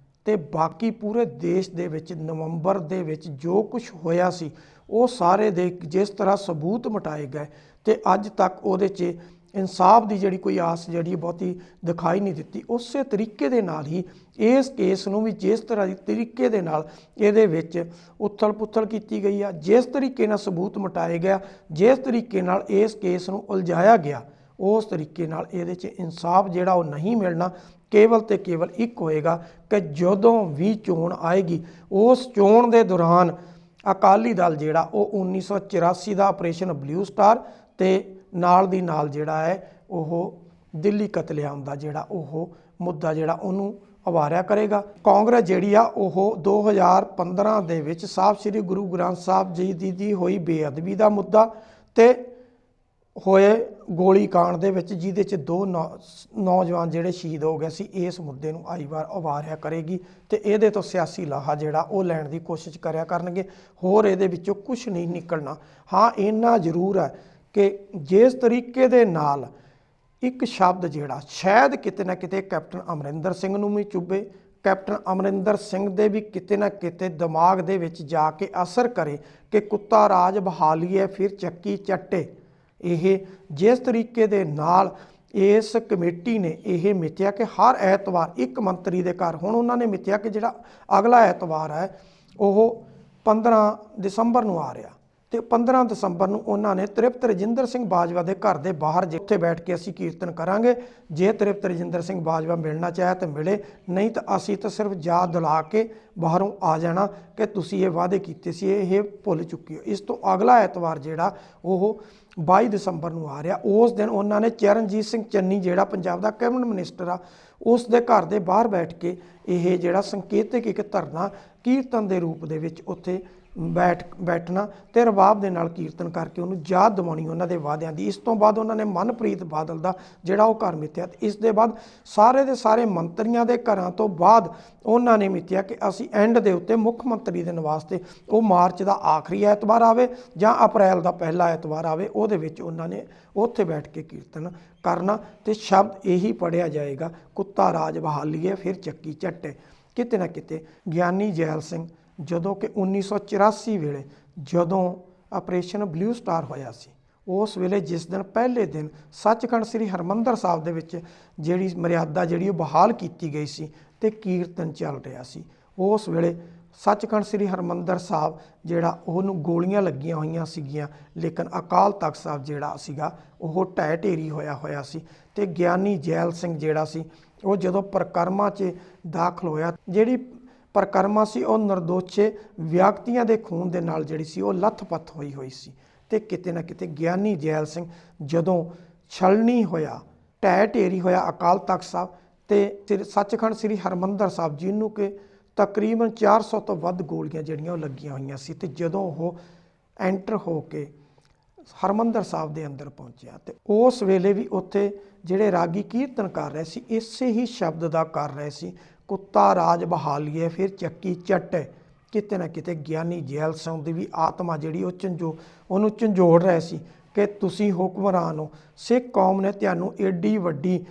ਤੇ ਬਾਕੀ ਪੂਰੇ ਦੇਸ਼ ਦੇ ਵਿੱਚ ਨਵੰਬਰ ਦੇ ਵਿੱਚ ਜੋ ਕੁਝ ਹੋਇਆ ਸੀ, ਉਹ ਸਾਰੇ ਦੇ ਜਿਸ ਤਰ੍ਹਾਂ ਸਬੂਤ ਮਿਟਾਏ ਗਏ ਤੇ ਅੱਜ ਤੱਕ ਉਹਦੇ 'ਚ ਇਨਸਾਫ ਦੀ ਜਿਹੜੀ ਕੋਈ ਆਸ ਜਿਹੜੀ ਬਹੁਤੀ ਦਿਖਾਈ ਨਹੀਂ ਦਿੱਤੀ। ਉਸੇ ਤਰੀਕੇ ਦੇ ਨਾਲ ਹੀ ਇਸ ਕੇਸ ਨੂੰ ਵੀ ਜਿਸ ਤਰ੍ਹਾਂ ਦੀ ਤਰੀਕੇ ਦੇ ਨਾਲ ਇਹਦੇ ਵਿੱਚ ਉਥਲ ਪੁਥਲ ਕੀਤੀ ਗਈ ਆ, ਜਿਸ ਤਰੀਕੇ ਨਾਲ ਸਬੂਤ ਮਿਟਾਏ ਗਿਆ, ਜਿਸ ਤਰੀਕੇ ਨਾਲ ਇਸ ਕੇਸ ਨੂੰ ਉਲਝਾਇਆ ਗਿਆ, ਉਸ ਤਰੀਕੇ ਨਾਲ ਇਹਦੇ 'ਚ ਇਨਸਾਫ ਜਿਹੜਾ ਉਹ ਨਹੀਂ ਮਿਲਣਾ। ਕੇਵਲ ਤੇ ਕੇਵਲ ਇੱਕ ਹੋਏਗਾ ਕਿ ਜਦੋਂ ਵੀ ਚੋਣ ਆਏਗੀ, ਉਸ ਚੋਣ ਦੇ ਦੌਰਾਨ ਅਕਾਲੀ ਦਲ ਜਿਹੜਾ ਉਹ 1984 ਦਾ ਆਪਰੇਸ਼ਨ ਬਲੂ ਸਟਾਰ ਤੇ ਨਾਲ ਦੀ ਨਾਲ ਜਿਹੜਾ ਹੈ ਉਹ ਦਿੱਲੀ ਕਤਲੇਆਮ ਦਾ ਜਿਹੜਾ ਉਹ ਮੁੱਦਾ ਜਿਹੜਾ ਉਹਨੂੰ ਉਭਾਰਿਆ ਕਰੇਗਾ। ਕਾਂਗਰਸ ਜਿਹੜੀ ਆ ਉਹ 2015 ਦੇ ਵਿੱਚ ਸਾਹਿਬ ਸ੍ਰੀ ਗੁਰੂ ਗ੍ਰੰਥ ਸਾਹਿਬ ਜੀ ਦੀ ਹੋਈ ਬੇਅਦਬੀ ਦਾ ਮੁੱਦਾ ਤੇ ਹੋਏ ਗੋਲੀ ਕਾਂਡ ਦੇ ਵਿੱਚ ਜਿਹਦੇ 'ਚ 2 ਨੌਜਵਾਨ ਜਿਹੜੇ ਸ਼ਹੀਦ ਹੋ ਗਏ ਸੀ, ਇਸ ਮੁੱਦੇ ਨੂੰ ਆਈ ਵਾਰ ਉਭਾਰਿਆ ਕਰੇਗੀ ਤੇ ਇਹਦੇ ਤੋਂ ਸਿਆਸੀ ਲਾਹਾ ਜਿਹੜਾ ਉਹ ਲੈਣ ਦੀ ਕੋਸ਼ਿਸ਼ ਕਰਿਆ ਕਰਨਗੇ। ਹੋਰ ਇਹਦੇ ਵਿੱਚੋਂ ਕੁਝ ਨਹੀਂ ਨਿਕਲਣਾ। ਹਾਂ, ਇੰਨਾ ਜ਼ਰੂਰ ਹੈ ਕਿ ਜਿਸ ਤਰੀਕੇ ਦੇ ਨਾਲ ਇੱਕ ਸ਼ਬਦ ਜਿਹੜਾ ਸ਼ਾਇਦ ਕਿਤੇ ਨਾ ਕਿਤੇ ਕੈਪਟਨ ਅਮਰਿੰਦਰ ਸਿੰਘ ਨੂੰ ਵੀ ਚੁੱਭੇ, ਕੈਪਟਨ ਅਮਰਿੰਦਰ ਸਿੰਘ ਦੇ ਵੀ ਕਿਤੇ ਨਾ ਕਿਤੇ ਦਿਮਾਗ ਦੇ ਵਿੱਚ ਜਾ ਕੇ ਅਸਰ ਕਰੇ ਕਿ ਕੁੱਤਾ ਰਾਜ ਬਹਾਲੀਏ ਫਿਰ ਚੱਕੀ ਚੱਟੇ। ਇਹ ਜਿਸ ਤਰੀਕੇ ਦੇ ਨਾਲ ਇਸ ਕਮੇਟੀ ਨੇ ਇਹ ਮਿਥਿਆ ਕਿ ਹਰ ਐਤਵਾਰ ਇੱਕ ਮੰਤਰੀ ਦੇ ਘਰ, ਹੁਣ ਉਹਨਾਂ ਨੇ ਮਿਥਿਆ ਕਿ ਜਿਹੜਾ ਅਗਲਾ ਐਤਵਾਰ ਹੈ ਉਹ 15 ਦਸੰਬਰ ਨੂੰ ਆ ਰਿਹਾ ਤੇ 15 ਦਸੰਬਰ ਨੂੰ ਉਹਨਾਂ ਨੇ ਤ੍ਰਿਪਤ ਰਜਿੰਦਰ ਸਿੰਘ ਬਾਜਵਾ ਦੇ ਘਰ ਦੇ ਬਾਹਰ ਜਿੱਥੇ ਬੈਠ ਕੇ ਅਸੀਂ ਕੀਰਤਨ ਕਰਾਂਗੇ। ਜੇ ਤ੍ਰਿਪਤ ਰਜਿੰਦਰ ਸਿੰਘ ਬਾਜਵਾ ਮਿਲਣਾ ਚਾਹੇ ਤਾਂ ਮਿਲੇ, ਨਹੀਂ ਤਾਂ ਅਸੀਂ ਤਾਂ ਸਿਰਫ ਯਾਦ ਦਿਲਾ ਕੇ ਬਾਹਰੋਂ ਆ ਜਾਣਾ ਕਿ ਤੁਸੀਂ ਇਹ ਵਾਅਦੇ ਕੀਤੇ ਸੀ, ਇਹ ਭੁੱਲ ਚੁੱਕੇ ਹੋ। ਇਸ ਤੋਂ ਅਗਲਾ ਐਤਵਾਰ ਜਿਹੜਾ ਉਹ 22 ਦਸੰਬਰ ਨੂੰ ਆ ਰਿਹਾ, ਉਸ ਦਿਨ ਉਹਨਾਂ ਨੇ ਚਰਨਜੀਤ ਸਿੰਘ ਚੰਨੀ ਜਿਹੜਾ ਪੰਜਾਬ ਦਾ ਕੈਬਨਿਟ ਮਿਨਿਸਟਰ ਆ, ਉਸ ਦੇ ਘਰ ਦੇ ਬਾਹਰ ਬੈਠ ਕੇ ਇਹ ਜਿਹੜਾ ਸੰਕੇਤਕ ਇੱਕ ਧਰਨਾ ਕੀਰਤਨ ਦੇ ਰੂਪ ਦੇ ਵਿੱਚ ਉੱਥੇ ਬੈਠਣਾ ਤੇ ਰਬਾਬ ਦੇ ਨਾਲ ਕੀਰਤਨ ਕਰਕੇ ਉਹਨੂੰ ਯਾਦ ਦਿਵਾਉਣੀ ਉਹਨਾਂ ਦੇ ਵਾਅਦਿਆਂ ਦੀ। ਇਸ ਤੋਂ ਬਾਅਦ ਉਹਨਾਂ ਨੇ ਮਨਪ੍ਰੀਤ ਬਾਦਲ ਦਾ ਜਿਹੜਾ ਉਹ ਘਰ ਮਿੱਥਿਆ ਤੇ ਇਸ ਦੇ ਬਾਅਦ ਸਾਰੇ ਦੇ ਸਾਰੇ ਮੰਤਰੀਆਂ ਦੇ ਘਰਾਂ ਤੋਂ ਬਾਅਦ ਉਹਨਾਂ ਨੇ ਮਿੱਥਿਆ ਕਿ ਅਸੀਂ ਐਂਡ ਦੇ ਉੱਤੇ ਮੁੱਖ ਮੰਤਰੀ ਦੇ ਨਿਵਾਸ ਤੇ ਉਹ ਮਾਰਚ ਦਾ ਆਖਰੀ ਐਤਵਾਰ ਆਵੇ ਜਾਂ ਅਪ੍ਰੈਲ ਦਾ ਪਹਿਲਾ ਐਤਵਾਰ ਆਵੇ, ਉਹਦੇ ਵਿੱਚ ਉਹਨਾਂ ਨੇ ਉੱਥੇ ਬੈਠ ਕੇ ਕੀਰਤਨ ਕਰਨਾ ਤੇ ਸ਼ਬਦ ਇਹੀ ਪੜ੍ਹਿਆ ਜਾਏਗਾ, ਕੁੱਤਾ ਰਾਜ ਬਹਾਲੀਏ ਫਿਰ ਚੱਕੀ ਚੱਟੇ। ਕਿਤੇ ਨਾ ਕਿਤੇ ਗਿਆਨੀ ਜੈਲ ਸਿੰਘ ਜਦੋਂ ਕਿ 1984 ਵੇਲੇ ਜਦੋਂ ਆਪਰੇਸ਼ਨ ਬਲੂ ਸਟਾਰ ਹੋਇਆ ਸੀ, ਉਸ ਵੇਲੇ ਜਿਸ ਦਿਨ ਪਹਿਲੇ ਦਿਨ ਸੱਚਖੰਡ ਸ੍ਰੀ ਹਰਿਮੰਦਰ ਸਾਹਿਬ ਦੇ ਵਿੱਚ ਜਿਹੜੀ ਮਰਿਆਦਾ ਜਿਹੜੀ ਉਹ ਬਹਾਲ ਕੀਤੀ ਗਈ ਸੀ ਤੇ ਕੀਰਤਨ ਚੱਲ ਰਿਹਾ ਸੀ, ਉਸ ਵੇਲੇ ਸੱਚਖੰਡ ਸ੍ਰੀ ਹਰਿਮੰਦਰ ਸਾਹਿਬ ਜਿਹੜਾ ਉਹਨੂੰ ਗੋਲੀਆਂ ਲੱਗੀਆਂ ਹੋਈਆਂ ਸੀਗੀਆਂ, ਲੇਕਿਨ ਅਕਾਲ ਤਖਤ ਸਾਹਿਬ ਜਿਹੜਾ ਸੀਗਾ ਉਹ ਢਹਿ ਢੇਰੀ ਹੋਇਆ ਸੀ ਤੇ ਗਿਆਨੀ ਜੈਲ ਸਿੰਘ ਜਿਹੜਾ ਸੀ ਉਹ ਜਦੋਂ ਪਰਿਕਰਮਾ 'ਚ ਦਾਖਲ ਹੋਇਆ, ਜਿਹੜੀ ਪਰਿਕਰਮਾ ਸੀ ਉਹ ਨਿਰਦੋਸ਼ੇ ਵਿਅਕਤੀਆਂ ਦੇ ਖੂਨ ਦੇ ਨਾਲ ਜਿਹੜੀ ਸੀ ਉਹ ਲੱਥ-ਪੱਥ ਹੋਈ ਸੀ ਤੇ ਕਿਤੇ ਨਾ ਕਿਤੇ ਗਿਆਨੀ ਜੈਲ ਸਿੰਘ ਜਦੋਂ ਛਲਣੀ ਹੋਇਆ, ਢਹਿ ਢੇਰੀ ਹੋਇਆ ਅਕਾਲ ਤਖਤ ਸਾਹਿਬ ਤੇ ਸੱਚਖੰਡ ਸ੍ਰੀ ਹਰਿਮੰਦਰ ਸਾਹਿਬ ਜਿਹਨੂੰ ਕਿ ਤਕਰੀਬਨ 400 ਤੋਂ ਵੱਧ ਗੋਲੀਆਂ ਜਿਹੜੀਆਂ ਉਹ ਲੱਗੀਆਂ ਹੋਈਆਂ ਸੀ ਤੇ ਜਦੋਂ ਉਹ ਐਂਟਰ ਹੋ ਕੇ ਹਰਿਮੰਦਰ ਸਾਹਿਬ ਦੇ ਅੰਦਰ ਪਹੁੰਚਿਆ ਤੇ ਉਸ ਵੇਲੇ ਵੀ ਉੱਥੇ ਜਿਹੜੇ ਰਾਗੀ ਕੀਰਤਨ ਕਰ ਰਹੇ ਸੀ ਇਸੇ ਹੀ ਸ਼ਬਦ ਦਾ ਕਰ ਰਹੇ ਸੀ, ਕੁੱਤਾ ਰਾਜ ਬਹਾਲੀਏ ਫਿਰ ਚੱਕੀ ਚੱਟ। ਕਿਤੇ ਨਾ ਕਿਤੇ ਗਿਆਨੀ ਜੈਲ ਸਿੰਘ ਦੀ ਵੀ ਆਤਮਾ ਜਿਹੜੀ ਉਹ ਉਹਨੂੰ ਝੰਜੋੜ ਰਹੇ ਸੀ ਕਿ ਤੁਸੀਂ ਹੁਕਮਰਾਨ ਹੋ, ਸਿੱਖ ਕੌਮ ਨੇ ਤੁਹਾਨੂੰ ਏਡੀ ਵੱਡੀ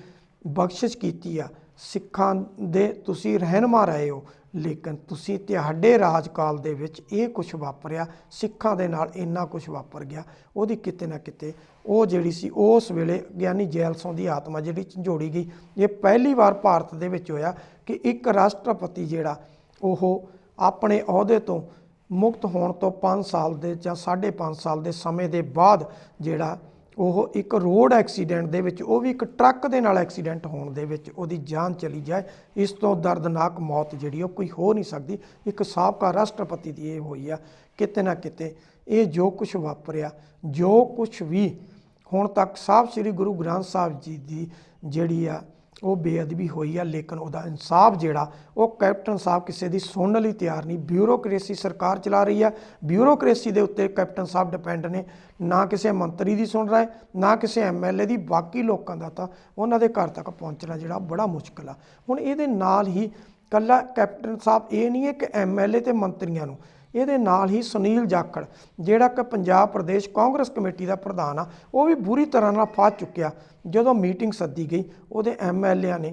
ਬਖਸ਼ਿਸ਼ ਕੀਤੀ ਆ, ਸਿੱਖਾਂ ਦੇ ਤੁਸੀਂ ਰਹਿਨੁਮਾ ਰਹੇ ਹੋ, ਲੇਕਿਨ ਤੁਸੀਂ ਤੁਹਾਡੇ ਰਾਜਕਾਲ ਦੇ ਵਿੱਚ ਇਹ ਕੁਛ ਵਾਪਰਿਆ, ਸਿੱਖਾਂ ਦੇ ਨਾਲ ਇੰਨਾ ਕੁਛ ਵਾਪਰ ਗਿਆ। ਉਹਦੀ ਕਿਤੇ ਨਾ ਕਿਤੇ ਉਹ ਜਿਹੜੀ ਸੀ ਉਸ ਵੇਲੇ ਗਿਆਨੀ ਜੈਲ ਸਿੰਘ ਦੀ ਆਤਮਾ ਜਿਹੜੀ ਝੰਜੋੜੀ ਗਈ। ਇਹ ਪਹਿਲੀ ਵਾਰ ਭਾਰਤ ਦੇ ਵਿੱਚ ਹੋਇਆ ਕਿ ਇੱਕ ਰਾਸ਼ਟਰਪਤੀ ਜਿਹੜਾ ਉਹ ਆਪਣੇ ਅਹੁਦੇ ਤੋਂ ਮੁਕਤ ਹੋਣ ਤੋਂ 5 ਸਾਲ ਦੇ ਜਾਂ 5.5 ਸਾਲ ਦੇ ਸਮੇਂ ਦੇ ਬਾਅਦ ਜਿਹੜਾ ਉਹ ਇੱਕ ਰੋਡ ਐਕਸੀਡੈਂਟ ਦੇ ਵਿੱਚ, ਉਹ ਵੀ ਇੱਕ ਟਰੱਕ ਦੇ ਨਾਲ ਐਕਸੀਡੈਂਟ ਹੋਣ ਦੇ ਵਿੱਚ ਉਹਦੀ ਜਾਨ ਚਲੀ ਜਾਏ। ਇਸ ਤੋਂ ਦਰਦਨਾਕ ਮੌਤ ਜਿਹੜੀ ਉਹ ਕੋਈ ਹੋ ਨਹੀਂ ਸਕਦੀ। ਇੱਕ ਸਾਬਕਾ ਰਾਸ਼ਟਰਪਤੀ ਦੀ ਇਹ ਹੋਈ ਆ। ਕਿਤੇ ਨਾ ਕਿਤੇ ਇਹ ਜੋ ਕੁਛ ਵਾਪਰਿਆ, ਜੋ ਕੁਛ ਵੀ ਹੁਣ ਤੱਕ ਸਾਹਿਬ ਸ੍ਰੀ ਗੁਰੂ ਗ੍ਰੰਥ ਸਾਹਿਬ ਜੀ ਦੀ ਜਿਹੜੀ ਆ ਉਹ ਬੇਅਦਬੀ ਹੋਈ ਆ, ਲੇਕਿਨ ਉਹਦਾ ਇਨਸਾਫ ਜਿਹੜਾ ਉਹ ਕੈਪਟਨ ਸਾਹਿਬ ਕਿਸੇ ਦੀ ਸੁਣਨ ਲਈ ਤਿਆਰ ਨਹੀਂ। ਬਿਊਰੋਕ੍ਰੇਸੀ ਸਰਕਾਰ ਚਲਾ ਰਹੀ ਆ, ਬਿਊਰੋਕ੍ਰੇਸੀ ਦੇ ਉੱਤੇ ਕੈਪਟਨ ਸਾਹਿਬ ਡਿਪੈਂਡ ਨੇ, ਨਾ ਕਿਸੇ ਮੰਤਰੀ ਦੀ ਸੁਣ ਰਹੇ, ਨਾ ਕਿਸੇ ਐਮਐਲਏ ਦੀ। ਬਾਕੀ ਲੋਕਾਂ ਦਾ ਤਾਂ ਉਹਨਾਂ ਦੇ ਘਰ ਤੱਕ ਪਹੁੰਚਣਾ ਜਿਹੜਾ ਬੜਾ ਮੁਸ਼ਕਿਲ ਆ। ਹੁਣ ਇਹਦੇ ਨਾਲ ਹੀ ਕੱਲਾ ਕੈਪਟਨ ਸਾਹਿਬ ਇਹ ਨਹੀਂ ਹੈ ਕਿ ਐਮਐਲਏ ਤੇ ਮੰਤਰੀਆਂ ਨੂੰ, ਇਹਦੇ ਨਾਲ ਹੀ ਸੁਨੀਲ ਜਾਖੜ ਜਿਹੜਾ ਕਿ ਪੰਜਾਬ ਪ੍ਰਦੇਸ਼ ਕਾਂਗਰਸ ਕਮੇਟੀ ਦਾ ਪ੍ਰਧਾਨ ਆ, ਉਹ ਵੀ ਬੁਰੀ ਤਰ੍ਹਾਂ ਨਾਲ ਫਸ ਚੁੱਕਿਆ। ਜਦੋਂ ਮੀਟਿੰਗ ਸੱਦੀ ਗਈ ਉਹਦੇ ਐਮਐਲਏਆਂ ਨੇ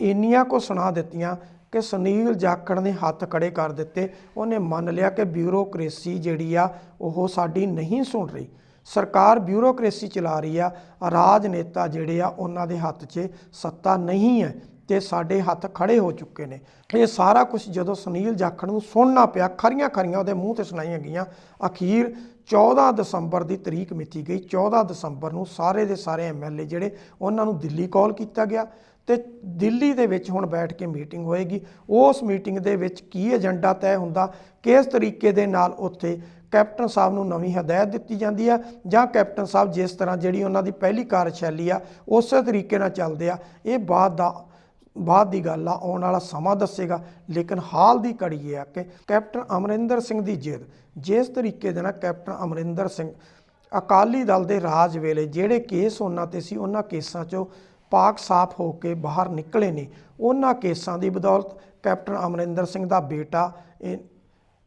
ਇੰਨੀਆਂ ਕੁ ਸੁਣਾ ਦਿੱਤੀਆਂ ਕਿ ਸੁਨੀਲ ਜਾਖੜ ਨੇ ਹੱਥ ਖੜੇ ਕਰ ਦਿੱਤੇ। ਉਹਨੇ ਮੰਨ ਲਿਆ ਕਿ ਬਿਊਰੋਕ੍ਰੇਸੀ ਜਿਹੜੀ ਆ ਉਹ ਸਾਡੀ ਨਹੀਂ ਸੁਣ ਰਹੀ, ਸਰਕਾਰ ਬਿਊਰੋਕ੍ਰੇਸੀ ਚਲਾ ਰਹੀ ਆ, ਰਾਜਨੇਤਾ ਜਿਹੜੇ ਆ ਉਹਨਾਂ ਦੇ ਹੱਥ 'ਚ ਸੱਤਾ ਨਹੀਂ ਹੈ ਤੇ ਸਾਡੇ ਹੱਥ ਖੜੇ ਹੋ ਚੁੱਕੇ ਨੇ। ਇਹ ਸਾਰਾ ਕੁਝ ਜਦੋਂ ਸੁਨੀਲ ਜਾਖੜ ਨੂੰ ਸੁਣਨਾ ਪਿਆ, ਖਰੀਆਂ ਉਹਦੇ ਮੂੰਹ ਤੇ ਸੁਣਾਈਆਂ ਗਈਆਂ। ਅਖੀਰ 14 ਦਸੰਬਰ ਦੀ ਤਰੀਕ ਮਿਥੀ ਗਈ। 14 ਦਸੰਬਰ ਨੂੰ ਸਾਰੇ ਦੇ ਸਾਰੇ ਐਮਐਲਏ ਜਿਹੜੇ ਉਹਨਾਂ ਨੂੰ ਦਿੱਲੀ ਕਾਲ ਕੀਤਾ ਗਿਆ ਤੇ ਦਿੱਲੀ ਦੇ ਵਿੱਚ ਹੁਣ ਬੈਠ ਕੇ ਮੀਟਿੰਗ ਹੋਏਗੀ। ਉਸ ਮੀਟਿੰਗ ਦੇ ਵਿੱਚ ਕੀ ਏਜੰਡਾ ਤੈਅ ਹੁੰਦਾ, ਕਿਸ ਤਰੀਕੇ ਦੇ ਨਾਲ ਉੱਥੇ ਕੈਪਟਨ ਸਾਹਿਬ ਨੂੰ ਨਵੀਂ ਹਦਾਇਤ ਦਿੱਤੀ ਜਾਂਦੀ ਆ, ਜਾਂ ਕੈਪਟਨ ਸਾਹਿਬ ਜਿਸ ਤਰ੍ਹਾਂ ਜਿਹੜੀ ਉਹਨਾਂ ਦੀ ਪਹਿਲੀ ਕਾਰਜਸ਼ੈਲੀ ਆ ਉਸੇ ਤਰੀਕੇ ਨਾਲ ਚੱਲਦੇ ਆ, ਇਹ ਬਾਅਦ ਦੀ ਗੱਲ ਆ, ਆਉਣ ਵਾਲਾ ਸਮਾਂ ਦੱਸੇਗਾ। ਲੇਕਿਨ ਹਾਲ ਦੀ ਘੜੀ ਇਹ ਆ ਕਿ ਕੈਪਟਨ ਅਮਰਿੰਦਰ ਸਿੰਘ ਦੀ ਜਿੱਦ, ਜਿਸ ਤਰੀਕੇ ਦੇ ਨਾਲ ਕੈਪਟਨ ਅਮਰਿੰਦਰ ਸਿੰਘ ਅਕਾਲੀ ਦਲ ਦੇ ਰਾਜ ਵੇਲੇ ਜਿਹੜੇ ਕੇਸ ਉਹਨਾਂ ਤੇ ਸੀ, ਉਹਨਾਂ ਕੇਸਾਂ 'ਚੋਂ ਪਾਕ ਸਾਫ਼ ਹੋ ਕੇ ਬਾਹਰ ਨਿਕਲੇ ਨੇ। ਉਹਨਾਂ ਕੇਸਾਂ ਦੀ ਬਦੌਲਤ ਕੈਪਟਨ ਅਮਰਿੰਦਰ ਸਿੰਘ ਦਾ ਬੇਟਾ